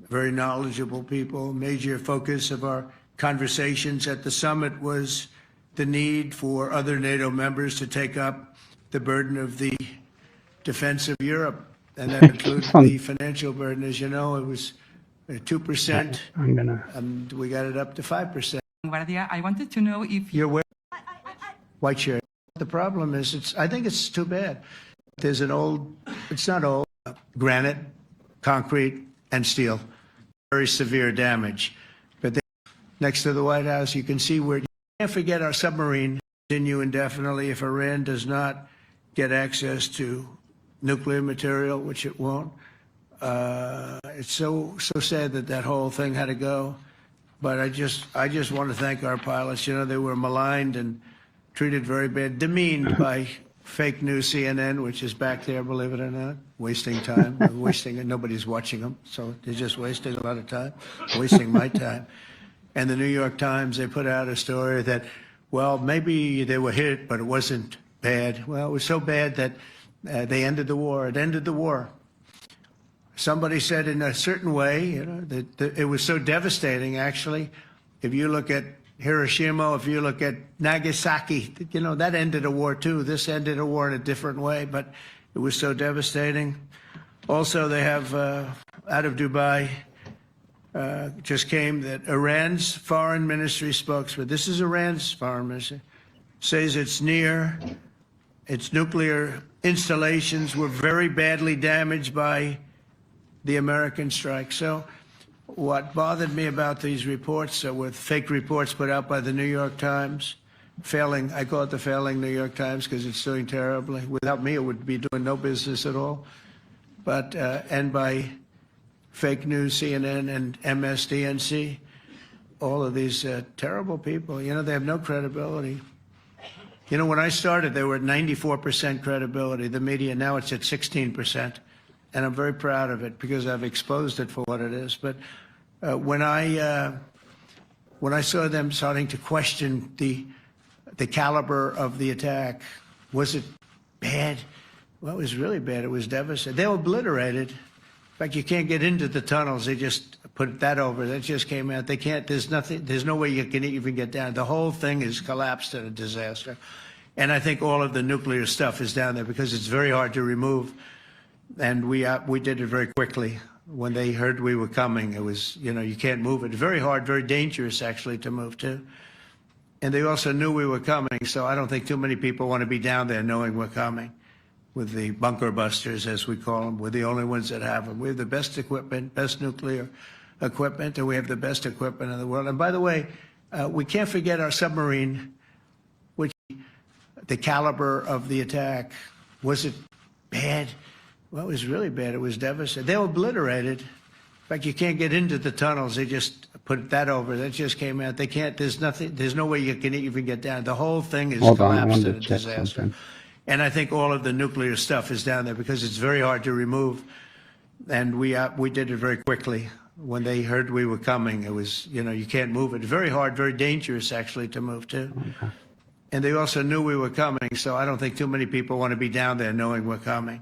Very knowledgeable people. Major focus of our conversations at the summit was the need for other NATO members to take up the burden of the defense of Europe. And that includes the financial burden. As you know, it was 2%. And we got it up to 5%. Guardia, I wanted to know if you're aware. White shirt. The problem is, I think it's too bad. There's an old, it's not old, granite, concrete, and steel. Very severe damage. But next to the White House, you can see where. Can't forget our submarine continue indefinitely if Iran does not get access to nuclear material, which it won't. It's so sad that whole thing had to go. But I just want to thank our pilots. You know, they were maligned and treated very bad, demeaned by fake news CNN, which is back there, believe it or not, wasting time, wasting it. Nobody's watching them, so they're just wasting a lot of time, wasting my time. And the New York Times, they put out a story that, well, maybe they were hit, but it wasn't bad. Well, it was so bad that they ended the war. It ended the war. Somebody said in a certain way, you know, that it was so devastating, actually. If you look at Hiroshima, if you look at Nagasaki, you know, that ended a war too. This ended a war in a different way, but it was so devastating. Also, they have, out of Dubai, just came that Iran's foreign ministry spokesman, this is Iran's foreign ministry, says its nuclear installations were very badly damaged by the American strike. So what bothered me about these reports with fake reports put out by the New York Times, failing, I call it the failing New York Times because it's doing terribly. Without me, it would be doing no business at all. But, and by fake news, CNN and MSDNC, all of these terrible people, you know, they have no credibility. You know, when I started, they were at 94% credibility, the media. Now it's at 16%. And I'm very proud of it because I've exposed it for what it is. But when I saw them starting to question the caliber of the attack, was it bad? Well, it was really bad. It was devastating. They were obliterated. In fact, you can't get into the tunnels. They just put that over. That just came out. They can't, there's nothing, there's no way you can even get down. The whole thing is collapsed in a disaster. And I think all of the nuclear stuff is down there because it's very hard to remove. And we did it very quickly. When they heard we were coming, it was, you know, you can't move it. Very hard, very dangerous, actually, to move to. And they also knew we were coming, so I don't think too many people want to be down there knowing we're coming. With the bunker busters, as we call them. We're the only ones that have them. We have the best equipment, best nuclear equipment, and we have the best equipment in the world. And by the way, we can't forget our submarine, which the caliber of the attack, was it bad? Well, it was really bad. It was devastating. They were obliterated. In fact, you can't get into the tunnels. They just put that over. That just came out. They can't, there's nothing, there's no way you can even get down. The whole thing is collapsed in a disaster. And I think all of the nuclear stuff is down there because it's very hard to remove. And we did it very quickly. When they heard we were coming, it was, you know, you can't move it. Very hard, very dangerous, actually, to move to. Okay. And they also knew we were coming, so I don't think too many people want to be down there knowing we're coming.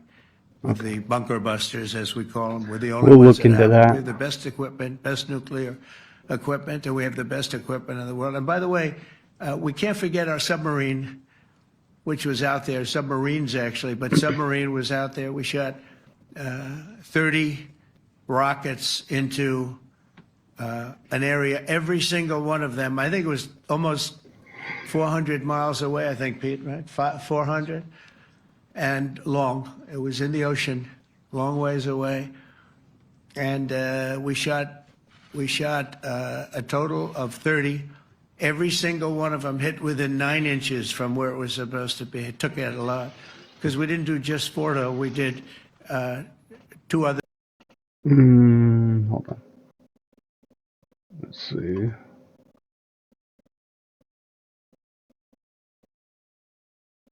With the bunker busters, as we call them. We're the only ones that have them. We have the best equipment, best nuclear equipment, and we have the best equipment in the world. And by the way, We can't forget our submarine, which was out there, submarines actually, but submarine was out there. We shot 30 rockets into an area, every single one of them. I think it was almost 400 miles away, I think, Pete, right? 400 and long. It was in the ocean, long ways away. And we shot a total of 30. Every single one of them hit within 9 inches from where it was supposed to be. It took out a lot because we didn't do just 4, though. We did 2 other. Hold on. Let's see.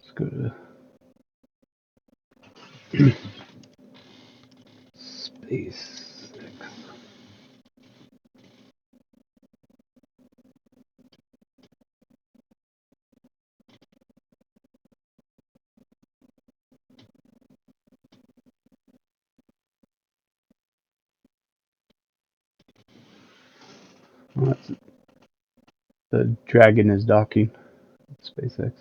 Let's go to SpaceX. Oh, the Dragon is docking. SpaceX.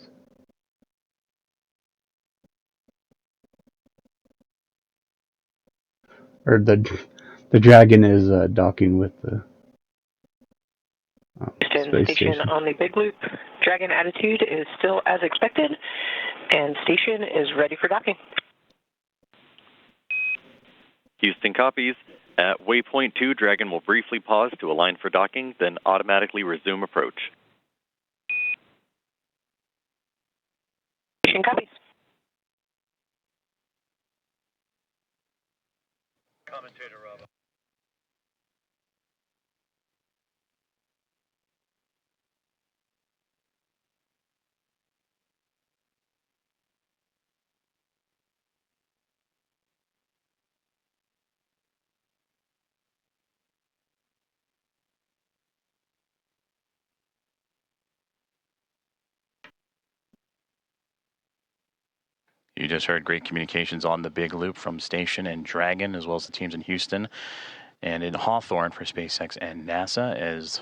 Or the Dragon is docking with the space station. On the Big Loop. Dragon attitude is still as expected, and station is ready for docking. Houston copies. At waypoint 2, Dragon will briefly pause to align for docking, then automatically resume approach. Station copies. Commentator Rob. You just heard great communications on the Big Loop from Station and Dragon, as well as the teams in Houston and in Hawthorne for SpaceX and NASA, as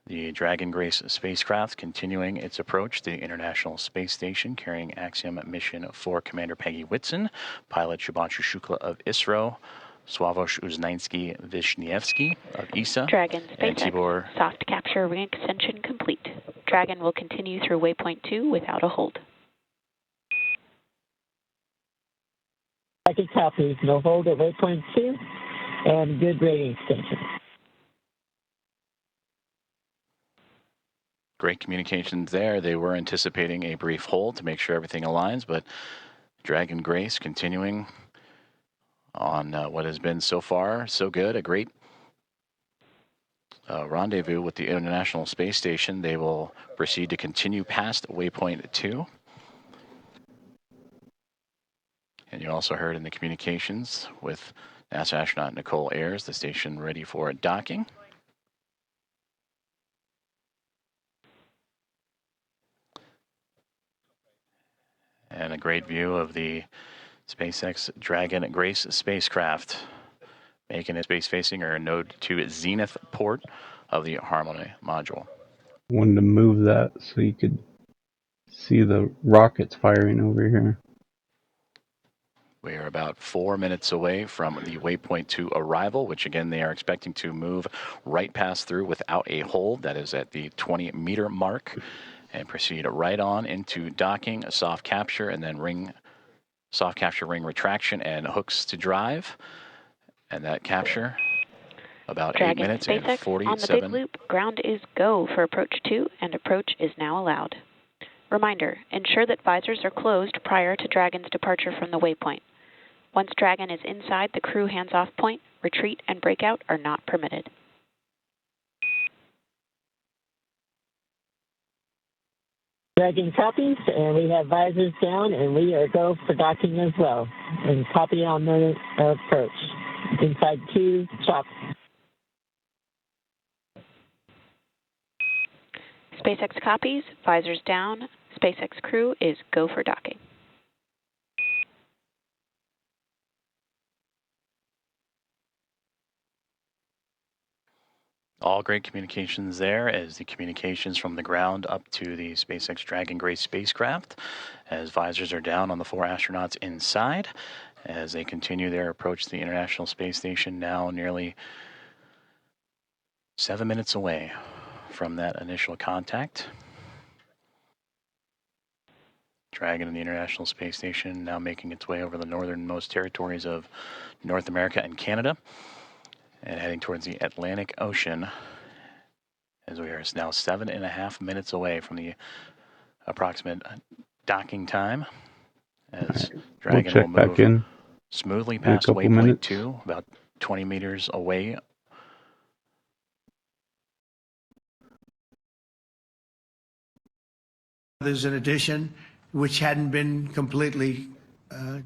the Dragon Grace spacecraft continuing its approach to the International Space Station, carrying Axiom Mission 4 Commander Peggy Whitson, pilot Shubhanshu Shukla of ISRO, Sławosz Uznański-Wiśniewski of ESA, Dragon and SpaceX Tibor. Soft capture ring extension complete. Dragon will continue through waypoint 2 without a hold. Dragon copies. No hold at waypoint 2, and good rating extension. Great communications there. They were anticipating a brief hold to make sure everything aligns, but Dragon Grace continuing on what has been so far so good. A great rendezvous with the International Space Station. They will proceed to continue past waypoint 2. And you also heard in the communications with NASA astronaut Nicole Ayers, the station ready for docking. And a great view of the SpaceX Dragon Grace spacecraft making it space-facing or node to zenith port of the Harmony module. Wanted to move that so you could see the rockets firing over here. We are about 4 minutes away from the waypoint 2 arrival, which again they are expecting to move right past through without a hold. That is at the 20-meter mark, and proceed right on into docking, a soft capture, and then soft capture ring retraction and hooks to drive. And that capture about Dragon 8 minutes SpaceX and 47. on the Big Loop. Ground is go for approach 2, and approach is now allowed. Reminder, ensure that visors are closed prior to Dragon's departure from the waypoint. Once Dragon is inside the crew hands-off point, retreat and breakout are not permitted. Dragon copies, and we have visors down, and we are go for docking as well. And copy on the approach. Inside 2, chop. SpaceX copies, visors down. SpaceX crew is go for docking. All great communications there as the communications from the ground up to the SpaceX Dragon Grace spacecraft, as visors are down on the 4 astronauts inside as they continue their approach to the International Space Station, now nearly 7 minutes away from that initial contact. Dragon and the International Space Station now making its way over the northernmost territories of North America and Canada and heading towards the Atlantic Ocean, as we are now 7.5 minutes away from the approximate docking time, as Dragon check will back move in smoothly in a past couple waypoint minutes. 2, about 20 meters away. There's an addition which hadn't been completely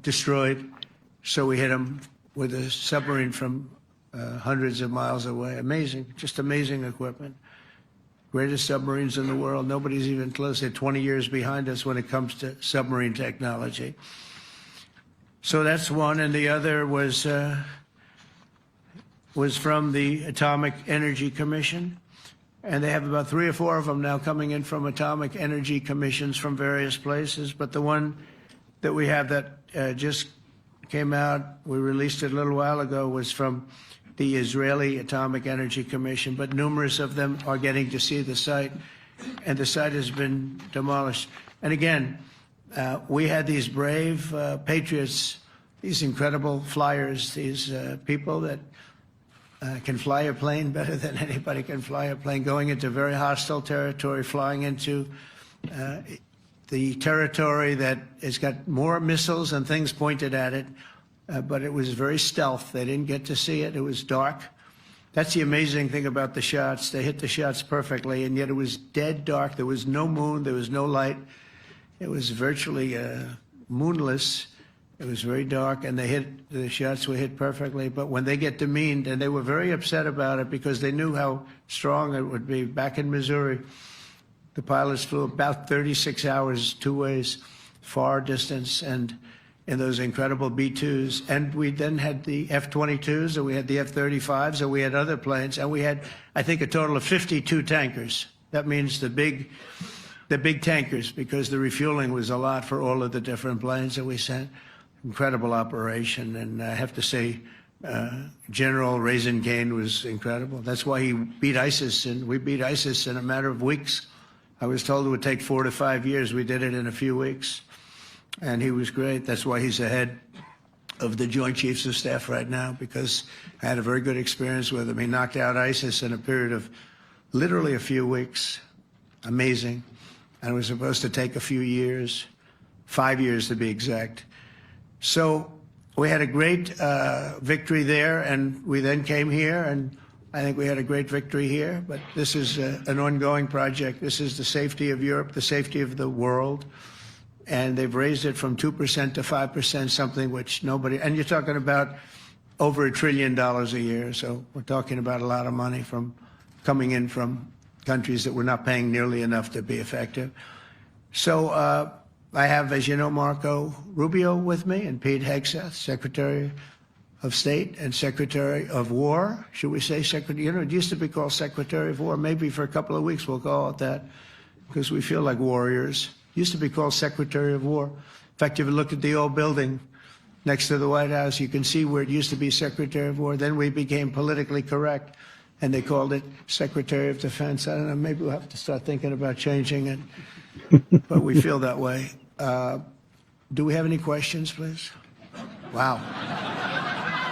destroyed, so we hit them with a submarine from hundreds of miles away. Amazing, just amazing equipment. Greatest submarines in the world. Nobody's even close. They're 20 years behind us when it comes to submarine technology. So that's one, and the other was from the Atomic Energy Commission. And they have about 3 or 4 of them now coming in from atomic energy commissions from various places. But the one that we have that just came out, we released it a little while ago, was from the Israeli Atomic Energy Commission. But numerous of them are getting to see the site, and the site has been demolished. And again, we had these brave patriots, these incredible flyers, these people that can fly a plane better than anybody can fly a plane, going into very hostile territory, flying into the territory that has got more missiles and things pointed at it, but it was very stealth. They didn't get to see it. It was dark. That's the amazing thing about the shots. They hit the shots perfectly, and yet it was dead dark. There was no moon. There was no light. It was virtually moonless. It was very dark, and the shots were hit perfectly. But when they get demeaned, and they were very upset about it because they knew how strong it would be. Back in Missouri, the pilots flew about 36 hours, 2 ways, far distance, and in those incredible B-2s. And we then had the F-22s, and we had the F-35s, and we had other planes, and we had, I think, a total of 52 tankers. That means the big tankers, because the refueling was a lot for all of the different planes that we sent. Incredible operation, and I have to say, General Raisin Kane was incredible. That's why he beat ISIS, and we beat ISIS in a matter of weeks. I was told it would take 4 to 5 years. We did it in a few weeks, and he was great. That's why he's the head of the Joint Chiefs of Staff right now, because I had a very good experience with him. He knocked out ISIS in a period of literally a few weeks. Amazing. And it was supposed to take a few years, 5 years to be exact. So we had a great victory there, and we then came here, and I think we had a great victory here. But this is an ongoing project. This is the safety of Europe, the safety of the world. And they've raised it from 2% to 5%, something which nobody, and you're talking about over $1 trillion a year. So we're talking about a lot of money from coming in from countries that were not paying nearly enough to be effective. So I have, as you know, Marco Rubio with me, and Pete Hegseth, Secretary of State and Secretary of War. Should we say Secretary? You know, it used to be called Secretary of War. Maybe for a couple of weeks we'll call it that, because we feel like warriors. It used to be called Secretary of War. In fact, if you look at the old building next to the White House, you can see where it used to be Secretary of War. Then we became politically correct, and they called it Secretary of Defense. I don't know, maybe we'll have to start thinking about changing it, but we feel that way. Do we have any questions, please? Wow.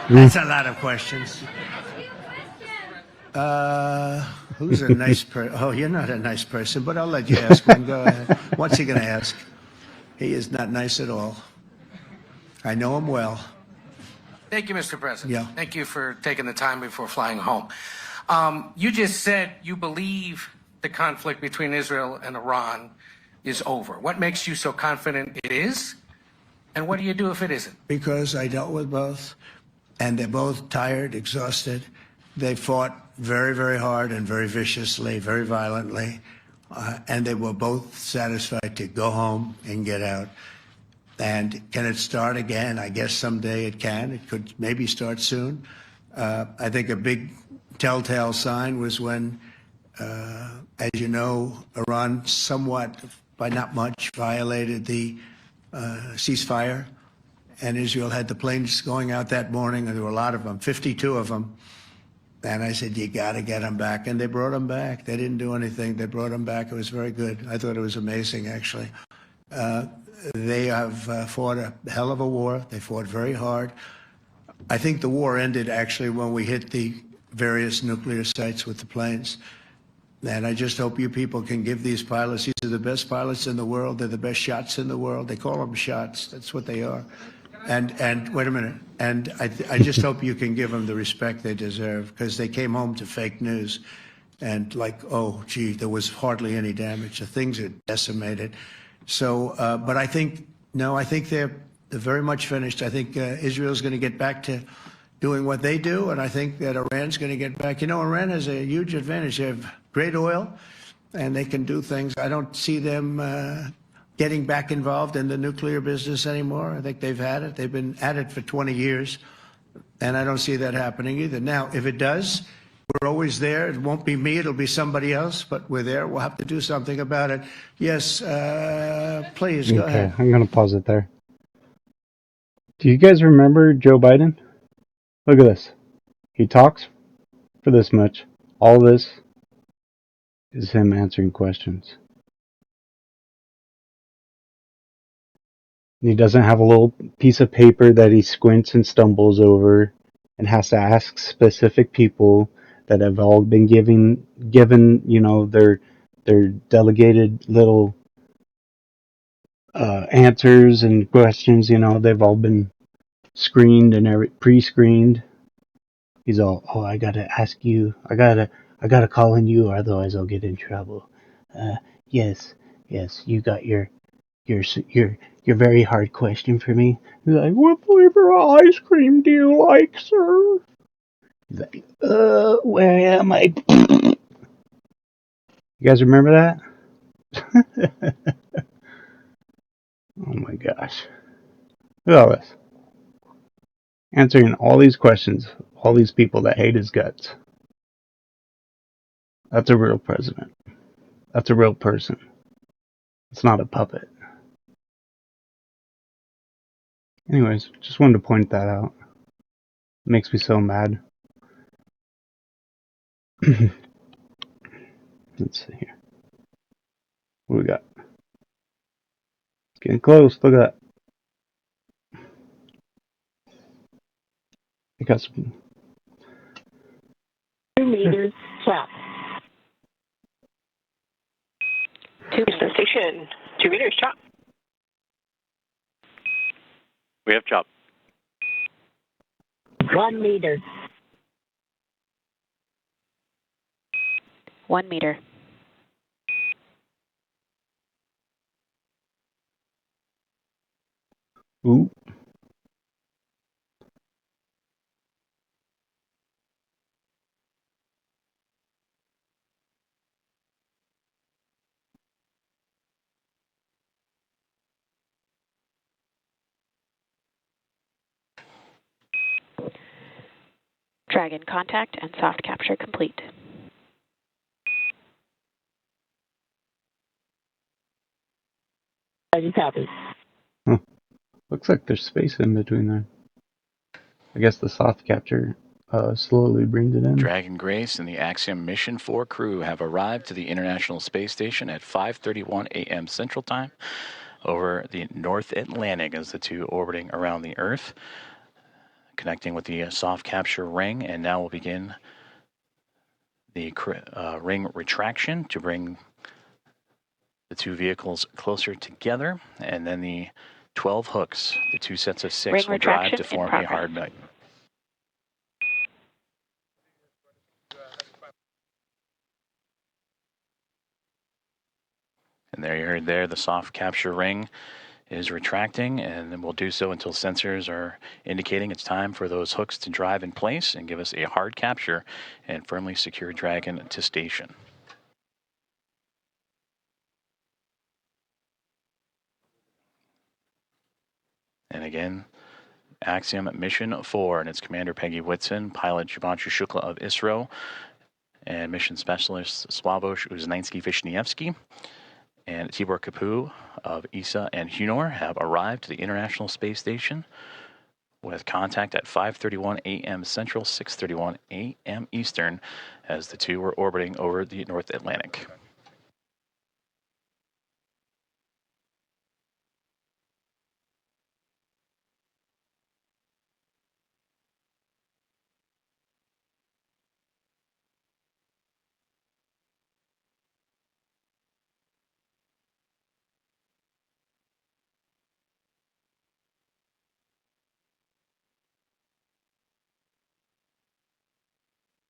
That's a lot of questions. Who's a nice person? Oh, you're not a nice person, but I'll let you ask one. Go ahead. What's he going to ask? He is not nice at all. I know him well. Thank you, Mr. President. Yeah. Thank you for taking the time before flying home. You just said you believe the conflict between Israel and Iran is over. What makes you so confident it is? And what do you do if it isn't? Because I dealt with both, and they're both tired, exhausted. They fought very, very hard and very viciously, very violently, and they were both satisfied to go home and get out. And can it start again? I guess someday it can. It could maybe start soon. I think a big telltale sign was when, as you know, Iran somewhat, by not much, violated the ceasefire, and Israel had the planes going out that morning, and there were a lot of them, 52 of them. And I said, you got to get them back. And they brought them back. They didn't do anything. They brought them back. It was very good. I thought it was amazing, actually. They have fought a hell of a war. They fought very hard. I think the war ended, actually, when we hit the various nuclear sites with the planes. And I just hope you people can give these pilots, these are the best pilots in the world. They're the best shots in the world. They call them shots. That's what they are. And wait a minute. And I just hope you can give them the respect they deserve, because they came home to fake news. And like, oh, gee, there was hardly any damage. The things are decimated. So, but I think, no, I think they're very much finished. I think Israel's going to get back to doing what they do, and I think that Iran's going to get back. You know, Iran has a huge advantage. They have great oil, and they can do things. I don't see them getting back involved in the nuclear business anymore. I think they've had it. They've been at it for 20 years, and I don't see that happening either. Now, if it does, we're always there. It won't be me. It'll be somebody else, but we're there. We'll have to do something about it. Yes, please, go ahead. I'm going to pause it there. Do you guys remember Joe Biden? Look at this. He talks for this much. All this is him answering questions. He doesn't have a little piece of paper that he squints and stumbles over and has to ask specific people that have all been given, you know, their delegated little answers and questions. You know, they've all been screened and pre-screened. He's all, oh, I gotta ask you, I gotta call on you, otherwise I'll get in trouble. Yes, you got your very hard question for me. He's like, what flavor of ice cream do you like, sir? He's like, where am I? You guys remember that? Oh my gosh. Look at all this. Answering all these questions, all these people that hate his guts. That's a real president. That's a real person. It's not a puppet. Anyways, just wanted to point that out. It makes me so mad. Let's see here. What we got? It's getting close. Look at that. We got some. 2 meters chop. Houston Station, 2 meters chop. We have chop. 1 meter. 1 meter. Ooh. Dragon contact and soft capture complete. Copy. Huh. Looks like there's space in between there. I guess the soft capture slowly brings it in. Dragon Grace and the Axiom Mission 4 crew have arrived to the International Space Station at 5:31 a.m. Central Time over the North Atlantic as the two orbiting around the Earth, connecting with the soft capture ring, and now we'll begin the ring retraction to bring the two vehicles closer together, and then the 12 hooks, the two sets of 6 will drive to form a hard nut. And there you heard there, the soft capture ring is retracting, and then we'll do so until sensors are indicating it's time for those hooks to drive in place and give us a hard capture and firmly secure Dragon to station. And again, Axiom Mission 4 and its commander Peggy Whitson, pilot Shubhanshu Shukla of ISRO, and mission specialist Sławomir Uznański-Wiśniewski and Tibor Kapu of ESA and HUNOR have arrived to the International Space Station with contact at 5:31 a.m. Central, 6:31 a.m. Eastern, as the two were orbiting over the North Atlantic.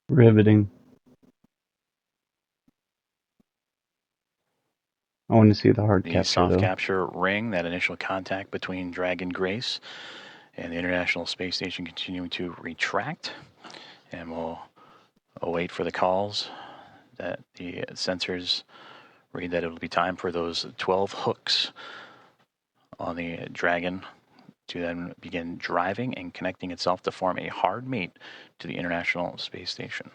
Riveting. I want to see the hard The capture, soft though. capture ring, that initial contact between Dragon Grace and the International Space Station continuing to retract, and we'll await for the calls that the sensors read that it will be time for those 12 hooks on the Dragon to then begin driving and connecting itself to form a hard mate to the International Space Station.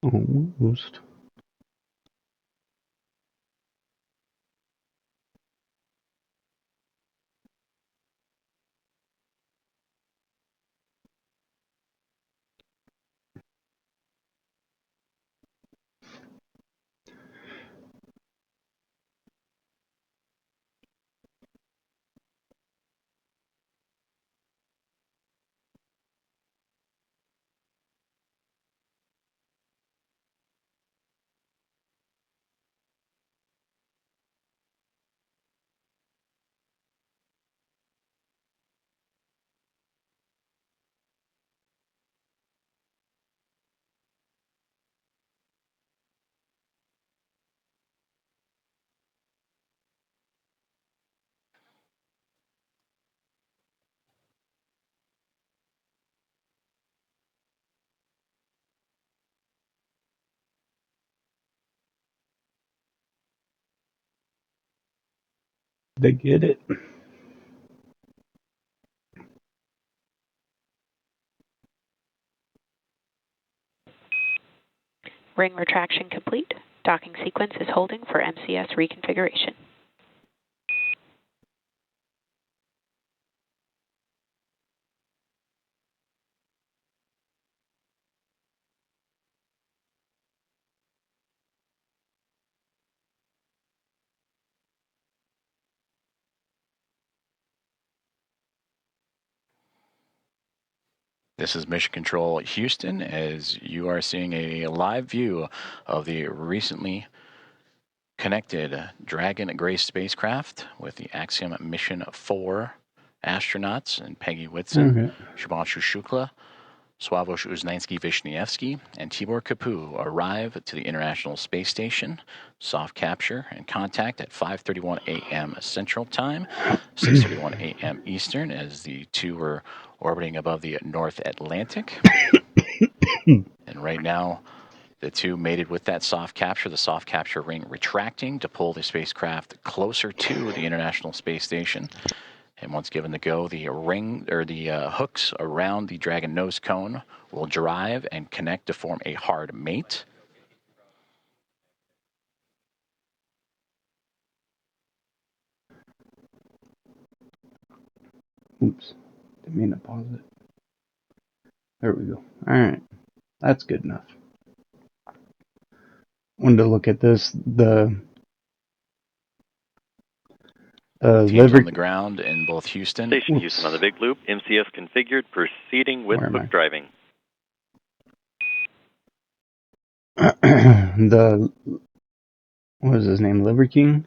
Almost. They get it. Ring retraction complete. Docking sequence is holding for MCS reconfiguration. This is Mission Control Houston, as you are seeing a live view of the recently connected Dragon Grace spacecraft with the Axiom Mission 4 astronauts and Peggy Whitson, Shubhanshu Shukla, Sławomir Uznański-Wiśniewski, and Tibor Kapu arrive to the International Space Station, soft capture and contact at 5:31 a.m. Central Time, 6:31 a.m. Eastern, as the two were orbiting above the North Atlantic. And right now, the two mated with that soft capture, the soft capture ring retracting to pull the spacecraft closer to the International Space Station. And once given the go, the ring or the hooks around the Dragon nose cone will drive and connect to form a hard mate. Oops. Didn't mean to pause it. There we go. Alright. That's good enough. Wanted to look at this. The teams on the ground in both Houston. Station Houston on the Big Loop. MCS configured. Proceeding with hook driving. What was his name? Liver King?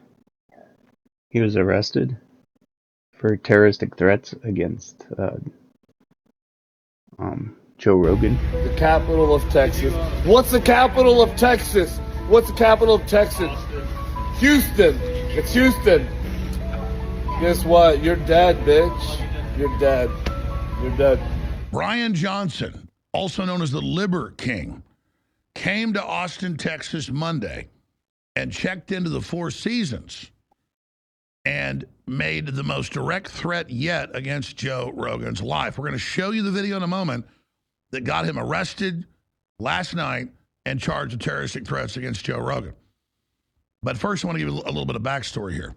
He was arrested for terroristic threats against Joe Rogan. The capital of Texas. What's the capital of Texas? What's the capital of Texas? Houston. It's Houston. Guess what? You're dead, bitch. You're dead. You're dead. Brian Johnson, also known as the Liber King, came to Austin, Texas Monday and checked into the Four Seasons and made the most direct threat yet against Joe Rogan's life. We're going to show you the video in a moment that got him arrested last night and charged with terroristic threats against Joe Rogan. But first, I want to give you a little bit of backstory here.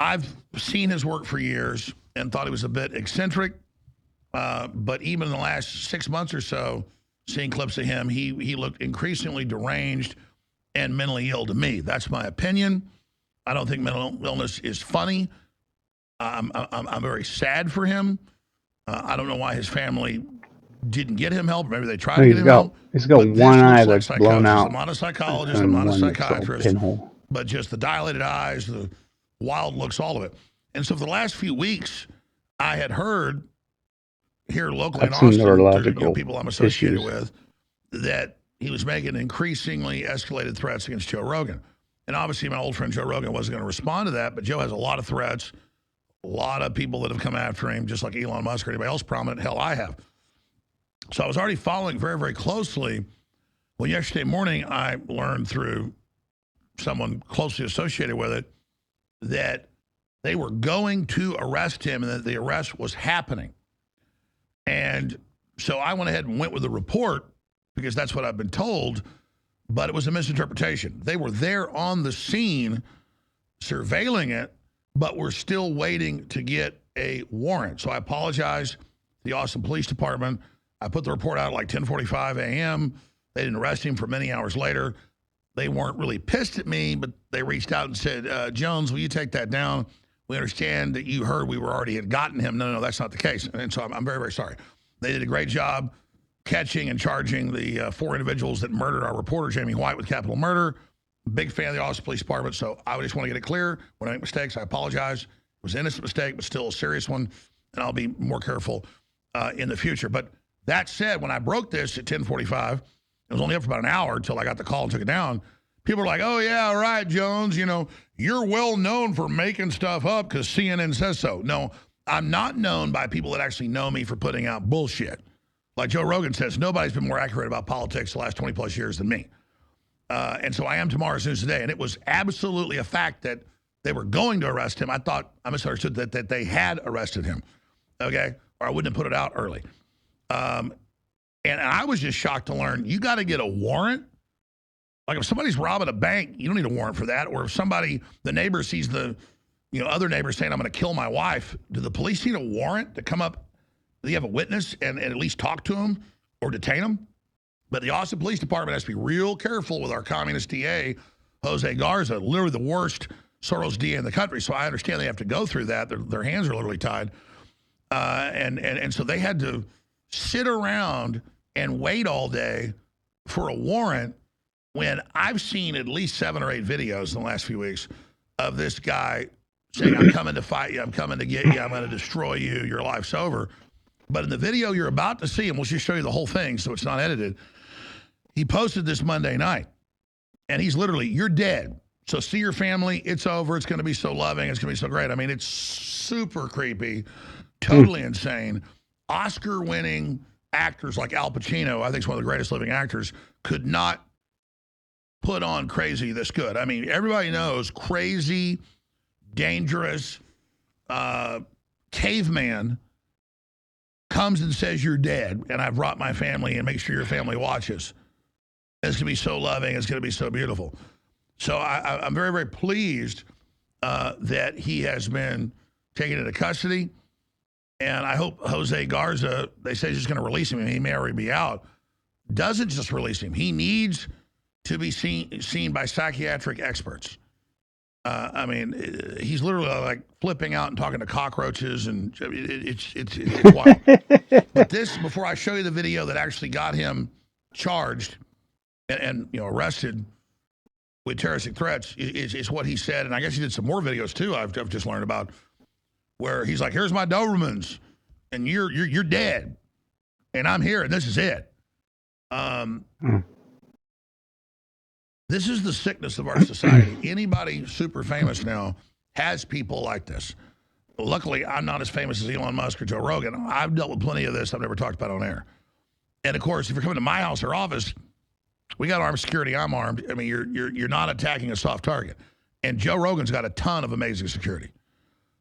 I've seen his work for years and thought he was a bit eccentric, but even in the last 6 months or so, seeing clips of him, he looked increasingly deranged and mentally ill to me. That's my opinion. I don't think mental illness is funny. I'm very sad for him. I don't know why his family didn't get him help. Maybe they tried to get him help. He's got one eye that's blown out. I'm not a psychologist. I'm not a psychiatrist. Pinhole. But just the dilated eyes, the wild looks, all of it. And so for the last few weeks, I had heard here locally in Austin, through people I'm associated with, that he was making increasingly escalated threats against Joe Rogan. And obviously my old friend Joe Rogan wasn't going to respond to that, but Joe has a lot of threats, a lot of people that have come after him, just like Elon Musk or anybody else prominent. Hell, I have. So I was already following very, very closely. When yesterday morning I learned through someone closely associated with it that they were going to arrest him and that the arrest was happening. And so I went ahead and went with the report because that's what I've been told, but it was a misinterpretation. They were there on the scene surveilling it, but we're still waiting to get a warrant. So I apologize to the Austin Police Department. I put the report out at like 10:45 a.m. They didn't arrest him for many hours later. They weren't really pissed at me, but they reached out and said, Jones, will you take that down? We understand that you heard we already had gotten him. No, that's not the case. And so I'm very, very sorry. They did a great job catching and charging the 4 individuals that murdered our reporter, Jamie White, with capital murder. Big fan of the Austin Police Department, so I just want to get it clear. When I make mistakes, I apologize. It was an innocent mistake, but still a serious one, and I'll be more careful in the future. But that said, when I broke this at 10:45, it was only up for about an hour until I got the call and took it down. People were like, oh, yeah, all right, Jones, you're well known for making stuff up because CNN says so. No, I'm not known by people that actually know me for putting out bullshit. Like Joe Rogan says, nobody's been more accurate about politics the last 20-plus years than me. And so I am tomorrow's news today. And it was absolutely a fact that they were going to arrest him. I misunderstood that they had arrested him, okay? Or I wouldn't have put it out early. And I was just shocked to learn you got to get a warrant. Like if somebody's robbing a bank, you don't need a warrant for that. Or if the neighbor sees the other neighbors saying, I'm going to kill my wife, do the police need a warrant to come up? Do you have a witness and at least talk to him or detain him? But the Austin Police Department has to be real careful with our communist DA, Jose Garza, literally the worst Soros DA in the country. So I understand they have to go through that. Their hands are literally tied. And so they had to sit around and wait all day for a warrant when I've seen at least 7 or 8 videos in the last few weeks of this guy saying, I'm coming to fight you, I'm coming to get you, I'm going to destroy you, your life's over. But in the video you're about to see, and we'll just show you the whole thing so it's not edited, he posted this Monday night, and he's literally, you're dead. So see your family, it's over, it's going to be so loving, it's going to be so great. I mean, it's super creepy, totally insane. Oscar-winning actors like Al Pacino, I think he's one of the greatest living actors, could not put on crazy this good. I mean, everybody knows crazy, dangerous, caveman comes and says you're dead, and I've brought my family, and make sure your family watches. It's going to be so loving. It's going to be so beautiful. So I'm very, very pleased that he has been taken into custody. And I hope Jose Garza, they say he's just going to release him, and he may already be out, doesn't just release him. He needs to be seen by psychiatric experts. I mean, he's literally like flipping out and talking to cockroaches, and it's wild. But this, before I show you the video that actually got him charged and arrested with terroristic threats, is what he said. And I guess he did some more videos too. I've just learned about where he's like, "Here's my Dobermans, and you're dead, and I'm here, and this is it." This is the sickness of our society. Anybody super famous now has people like this. luckily, I'm not as famous as Elon Musk or Joe Rogan. I've dealt with plenty of this I've never talked about on air. And of course, if you're coming to my house or office, we got armed security. I'm armed. I mean, you're not attacking a soft target. And Joe Rogan's got a ton of amazing security.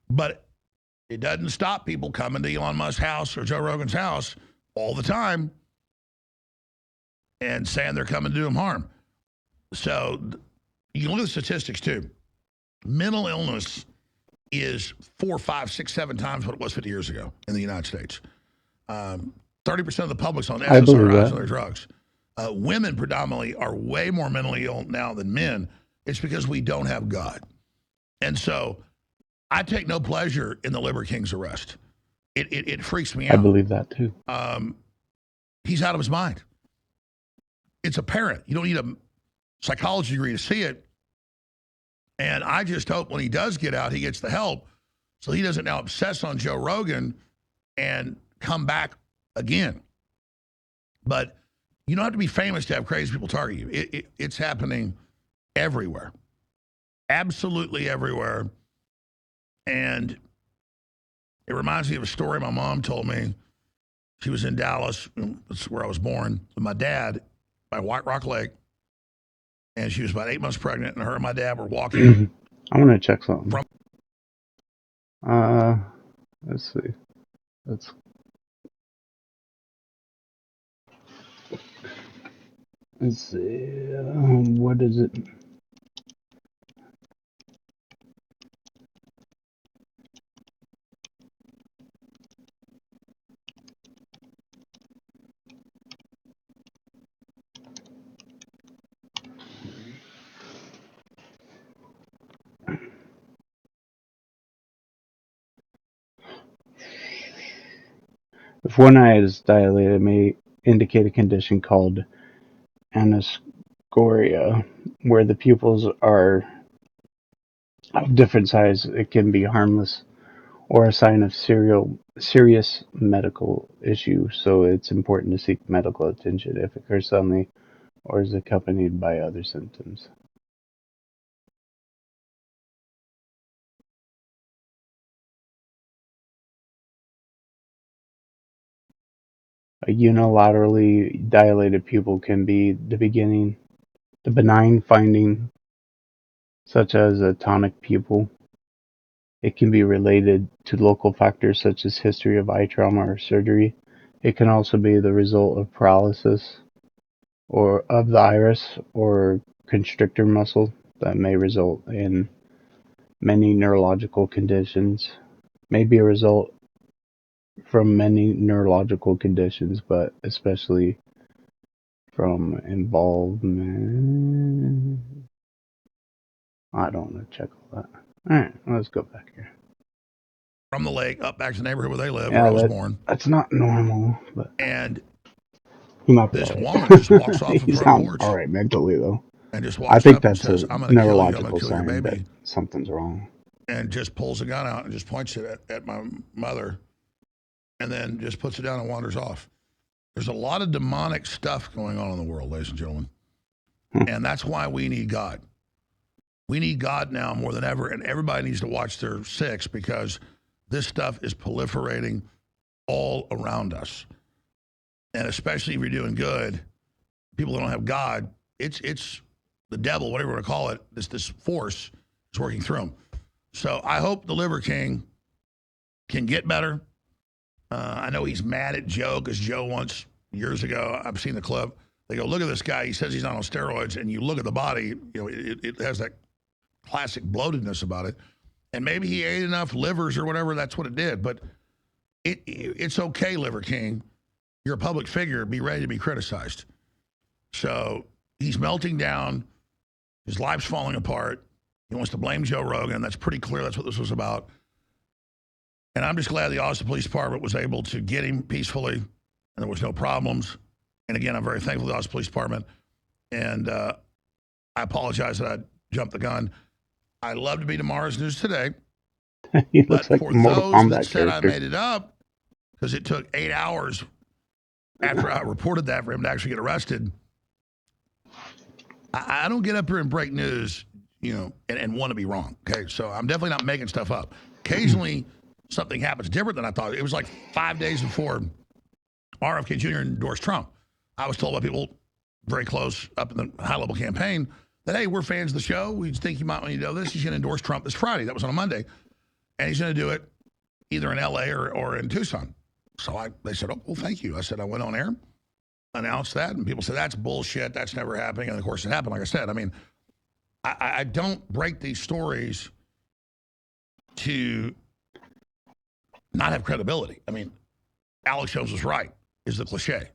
But it doesn't stop people coming to Elon Musk's house or Joe Rogan's house all the time and saying they're coming to do him harm. So you can look at the statistics too. Mental illness is 4, 5, 6, 7 times what it was 50 years ago in the United States. 30% of the public's on SSRIs and other drugs. Women predominantly are way more mentally ill now than men. It's because we don't have God. And so I take no pleasure in the Liver King's arrest. It freaks me out. I believe that too. He's out of his mind. It's apparent. You don't need a psychology degree to see it. And I just hope when he does get out, he gets the help so he doesn't now obsess on Joe Rogan and come back again. But you don't have to be famous to have crazy people target you. It's happening everywhere. Absolutely everywhere. And it reminds me of a story my mom told me. She was in Dallas, that's where I was born, with my dad by White Rock Lake. And she was about 8 months pregnant, and her and my dad were walking. I want to check something. Let's see. Let's see. What is it? If one eye is dilated, it may indicate a condition called anoscoria, where the pupils are of different size. It can be harmless or a sign of serious medical issue, so it's important to seek medical attention if it occurs suddenly or is accompanied by other symptoms. A unilaterally dilated pupil can be the benign finding, such as a tonic pupil. It can be related to local factors such as history of eye trauma or surgery. It can also be the result of paralysis or of the iris or constrictor muscle that may result in many neurological conditions. May be a result from many neurological conditions, but especially from involvement. I don't want to check all that. All right, let's go back here. From the lake up back to the neighborhood where they live, where I was born. That's not normal, but and this woman just walks off the front porch. All right mentally though. And just walks I think up that's and says, a "I'm going to kill you. I'm neurological going to kill your sign that baby." something's wrong. And just pulls a gun out and just points it at my mother, and then just puts it down and wanders off. There's a lot of demonic stuff going on in the world, ladies and gentlemen. And that's why we need God. We need God now more than ever, and everybody needs to watch their six because this stuff is proliferating all around us. And especially if you're doing good, people that don't have God, it's the devil, whatever you want to call it, this force is working through them. So I hope the Liver King can get better. I know he's mad at Joe because Joe once, years ago, I've seen the clip. They go, look at this guy. He says he's not on steroids. And you look at the body, you know, it has that classic bloatedness about it. And maybe he ate enough livers or whatever. That's what it did. But it's okay, Liver King. You're a public figure. Be ready to be criticized. So he's melting down. His life's falling apart. He wants to blame Joe Rogan. That's pretty clear. That's what this was about. And I'm just glad the Austin Police Department was able to get him peacefully, and there was no problems. And again, I'm very thankful to the Austin Police Department. And I apologize that I jumped the gun. I love to be tomorrow's news today. He looks like for Mortal those Kombat that said character. I made it up, because it took 8 hours after I reported that for him to actually get arrested, I don't get up here and break news, you know, and want to be wrong. Okay, so I'm definitely not making stuff up. Occasionally, something happens different than I thought. It was like 5 days before RFK Jr. endorsed Trump. I was told by people very close up in the high-level campaign that, hey, we're fans of the show. We think you might want to know this. He's going to endorse Trump this Friday. That was on a Monday. And he's going to do it either in L.A. or in Tucson. So they said, oh, well, thank you. I said, I went on air, announced that, and people said, that's bullshit. That's never happening. And, of course, it happened, like I said. I mean, I don't break these stories to not have credibility. I mean, Alex Jones was right, is the cliche.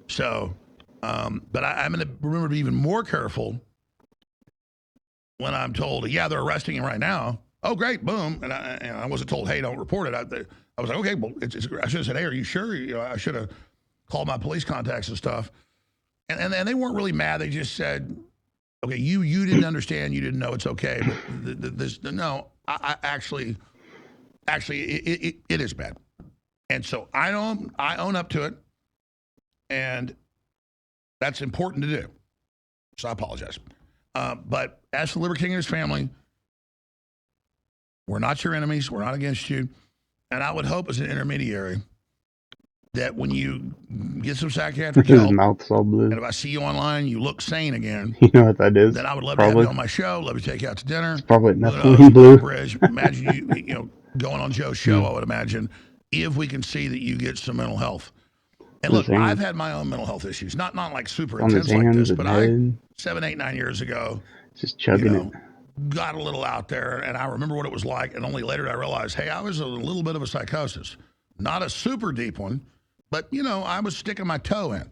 So, but I'm going to remember to be even more careful when I'm told, yeah, they're arresting him right now. Oh, great, boom. And I wasn't told, hey, don't report it. I was like, okay, well, I should have said, hey, are you sure? You know, I should have called my police contacts and stuff. And they weren't really mad. They just said, okay, you didn't understand. You didn't know it's okay. But I actually, it is bad. And so I own up to it. And that's important to do. So I apologize. But as for Liver King and his family, we're not your enemies. We're not against you. And I would hope as an intermediary that when you get some psychiatric help, his mouth's all blue. And if I see you online, you look sane again. You know what that is? Then I would love to have you on my show. Love to take you out to dinner. It's probably Nephilim blue. Bridge. Imagine you going on Joe's show. I would imagine if we can see that you get some mental health. And look, I've had my own mental health issues. Not like super intense like this, but 7, 8, 9 years ago, just chugging it. Got a little out there, and I remember what it was like. And only later I realized, hey, I was a little bit of a psychosis, not a super deep one, but I was sticking my toe in.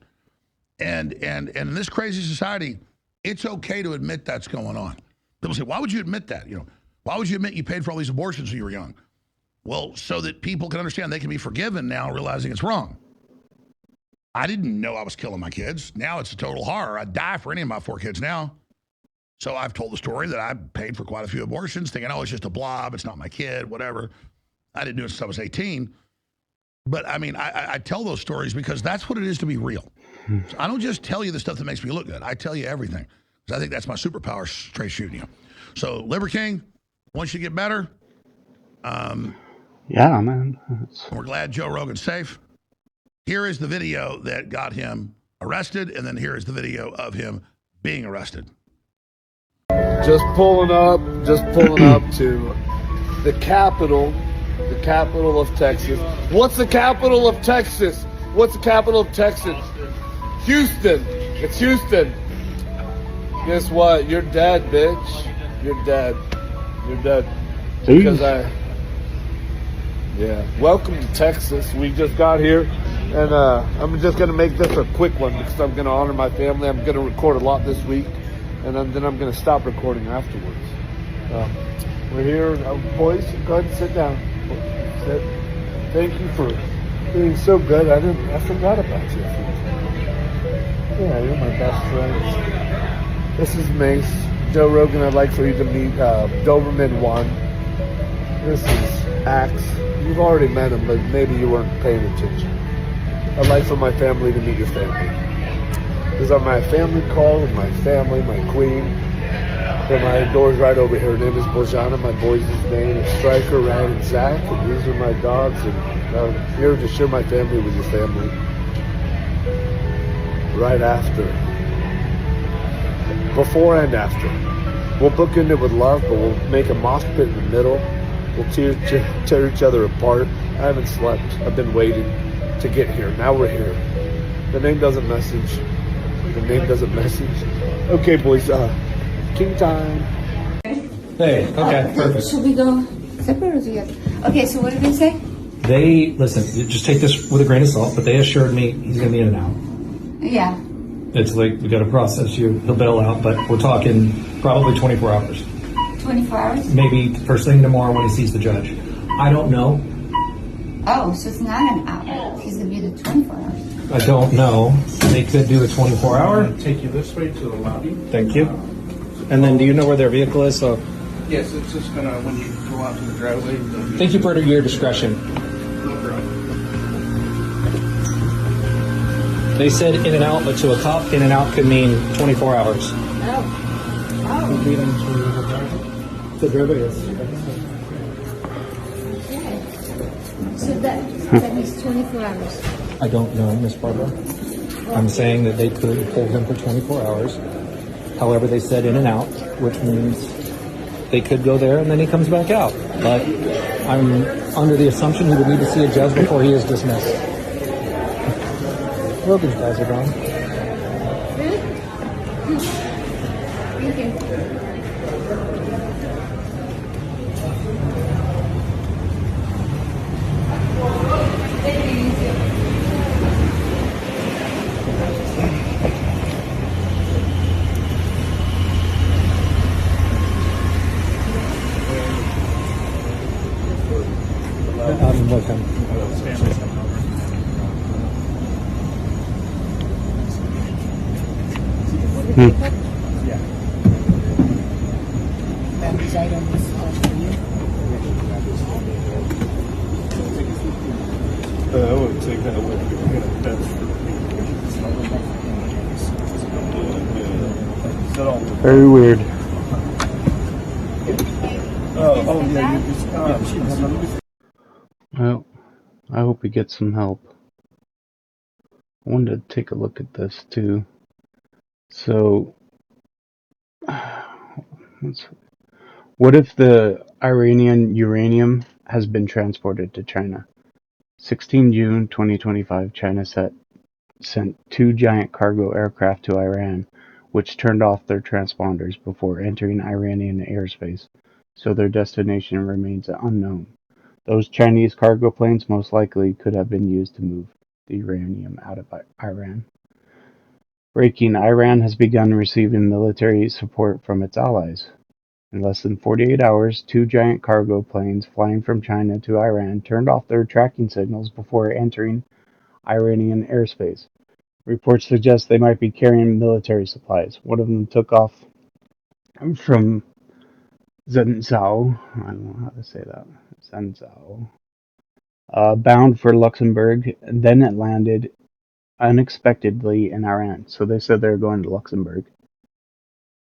And in this crazy society, it's okay to admit that's going on. People say, why would you admit that? Why would you admit you paid for all these abortions when you were young? Well, so that people can understand they can be forgiven now, realizing it's wrong. I didn't know I was killing my kids. Now it's a total horror. I'd die for any of my 4 kids now. So I've told the story that I paid for quite a few abortions, thinking, oh, it's just a blob. It's not my kid, whatever. I didn't do it since I was 18. But, I mean, I tell those stories because that's what it is to be real. So I don't just tell you the stuff that makes me look good. I tell you everything because I think that's my superpower, straight shooting you. So, Liver King, once you get better. Yeah, man. We're glad Joe Rogan's safe. Here is the video that got him arrested, and then here is the video of him being arrested. Just pulling up to the capital of Texas. What's the capital of Texas? What's the capital of Texas? Houston. It's Houston. Guess what? You're dead, bitch. You're dead. You're dead. Because welcome to Texas. We just got here, and I'm just going to make this a quick one because I'm going to honor my family. I'm going to record a lot this week, and then I'm going to stop recording afterwards. We're here. Boys, go ahead and sit down. Sit. Thank you for being so good. I forgot about you. Yeah, you're my best friends. This is Mace. Joe Rogan, I'd like for you to meet Doberman 1. This is Axe. You've already met him, but maybe you weren't paying attention. I'd like for my family to meet your family. These are my family call with my family, my queen. And my door's right over here. Her name is Bojana. My boy's name is Striker, Ryan, and Zach. And these are my dogs. And I'm here to share my family with your family. Right after. Before and after. We'll bookend it with love, but we'll make a mosh pit in the middle. We'll tear each other apart. I haven't slept. I've been waiting to get here. Now we're here. The name doesn't message. The name doesn't message. Okay, boys. King time. Hey, okay, perfect. Should we go separate or together? Okay, so what did they say? Listen, just take this with a grain of salt, but they assured me he's going to be in and out. Yeah. It's like, we got to process you. He'll bail out, but we're talking probably 24 hours. 24 hours? Maybe first thing tomorrow when he sees the judge. I don't know. Oh, so it's not an hour. He's going to be the 24 hours. I don't know. They could do a 24-hour. Take you this way to the lobby. Thank you. And then do you know where their vehicle is? So. Yes, it's just going to, when you go out to the driveway. Thank you for your discretion. No problem. They said in and out, but to a cop, in and out could mean 24 hours. Oh. The driveway is. So that means 24 hours. I don't know, Miss Barbara. I'm saying that they could hold him for 24 hours. However, they said in and out, which means they could go there and then he comes back out. But I'm under the assumption he would need to see a judge before he is dismissed. Well, these guys are gone. Thank you. I'm with him. Yeah. And these items are for you. I would take that with Very weird. Well, I hope he gets some help. I wanted to take a look at this too. So, what if the Iranian uranium has been transported to China? 16 June 2025, China sent 2 giant cargo aircraft to Iran, which turned off their transponders before entering Iranian airspace, so their destination remains unknown. Those Chinese cargo planes most likely could have been used to move the uranium out of Iran. Breaking: Iran has begun receiving military support from its allies. In less than 48 hours, 2 giant cargo planes flying from China to Iran turned off their tracking signals before entering Iranian airspace. Reports suggest they might be carrying military supplies. One of them took off from Zhenzhou, I don't know how to say that, Zhenzhou, bound for Luxembourg, and then it landed unexpectedly in Iran. So they said they were going to Luxembourg,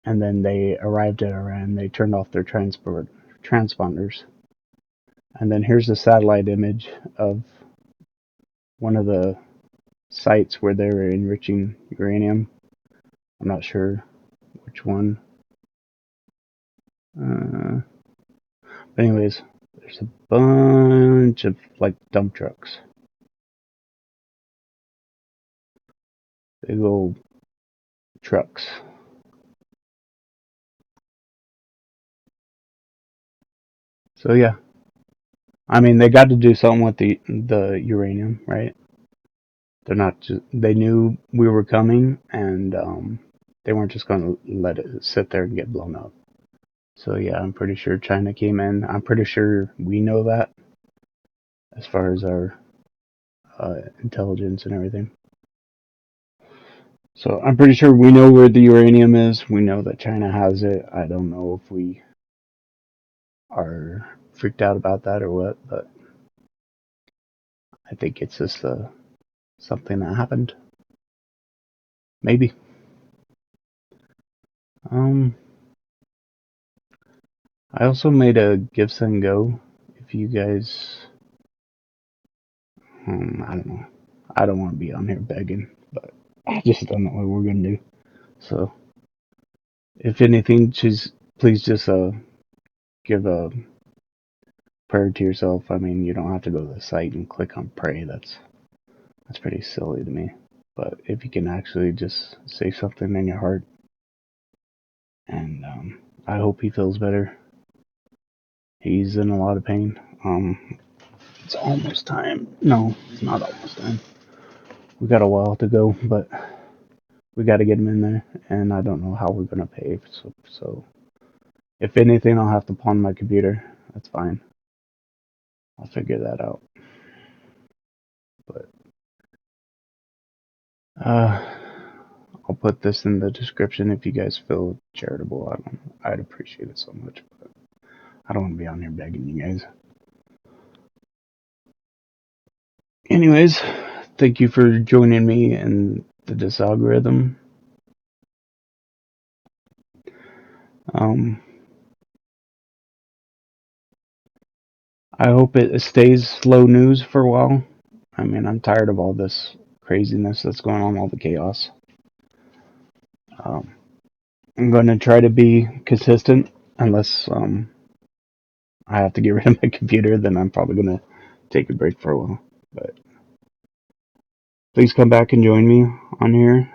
and then they arrived at Iran. They turned off their transponders. And then here's a satellite image of one of the sites where they were enriching uranium. I'm not sure which one. But anyways, there's a bunch of like dump trucks. Big old trucks. So yeah. I mean, they got to do something with the uranium, right? They're not just, they knew we were coming, and they weren't just going to let it sit there and get blown up. So yeah, I'm pretty sure China came in. I'm pretty sure we know that as far as our intelligence and everything. So I'm pretty sure we know where the uranium is. We know that China has it. I don't know if we are freaked out about that or what, but I think it's just something that happened. Maybe. I also made a Give Send Go. If you guys, I don't know. I don't want to be on here begging, but I just don't know what we're gonna do. So, if anything, please just give a prayer to yourself. I mean, you don't have to go to the site and click on pray. That's pretty silly to me. But if you can actually just say something in your heart, and I hope he feels better. He's in a lot of pain. It's almost time. No, it's not almost time. We got a while to go, but we got to get him in there, and I don't know how we're gonna pay. So if anything, I'll have to pawn my computer. That's fine. I'll figure that out. But I'll put this in the description if you guys feel charitable. I'd appreciate it so much, but I don't want to be on here begging you guys. Anyways, thank you for joining me in the DisAlgorithm. I hope it stays slow news for a while. I mean, I'm tired of all this craziness that's going on, all the chaos. I'm going to try to be consistent, unless I have to get rid of my computer, then I'm probably going to take a break for a while. But please come back and join me on here.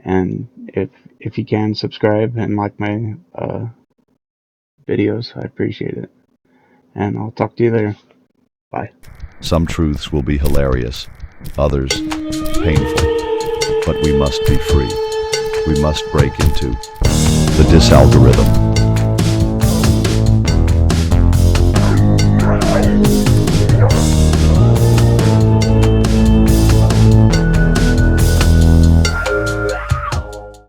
And if you can, subscribe and like my videos. I appreciate it. And I'll talk to you later. Bye. Some truths will be hilarious, others painful. But we must be free. We must break into the DisAlgorithm.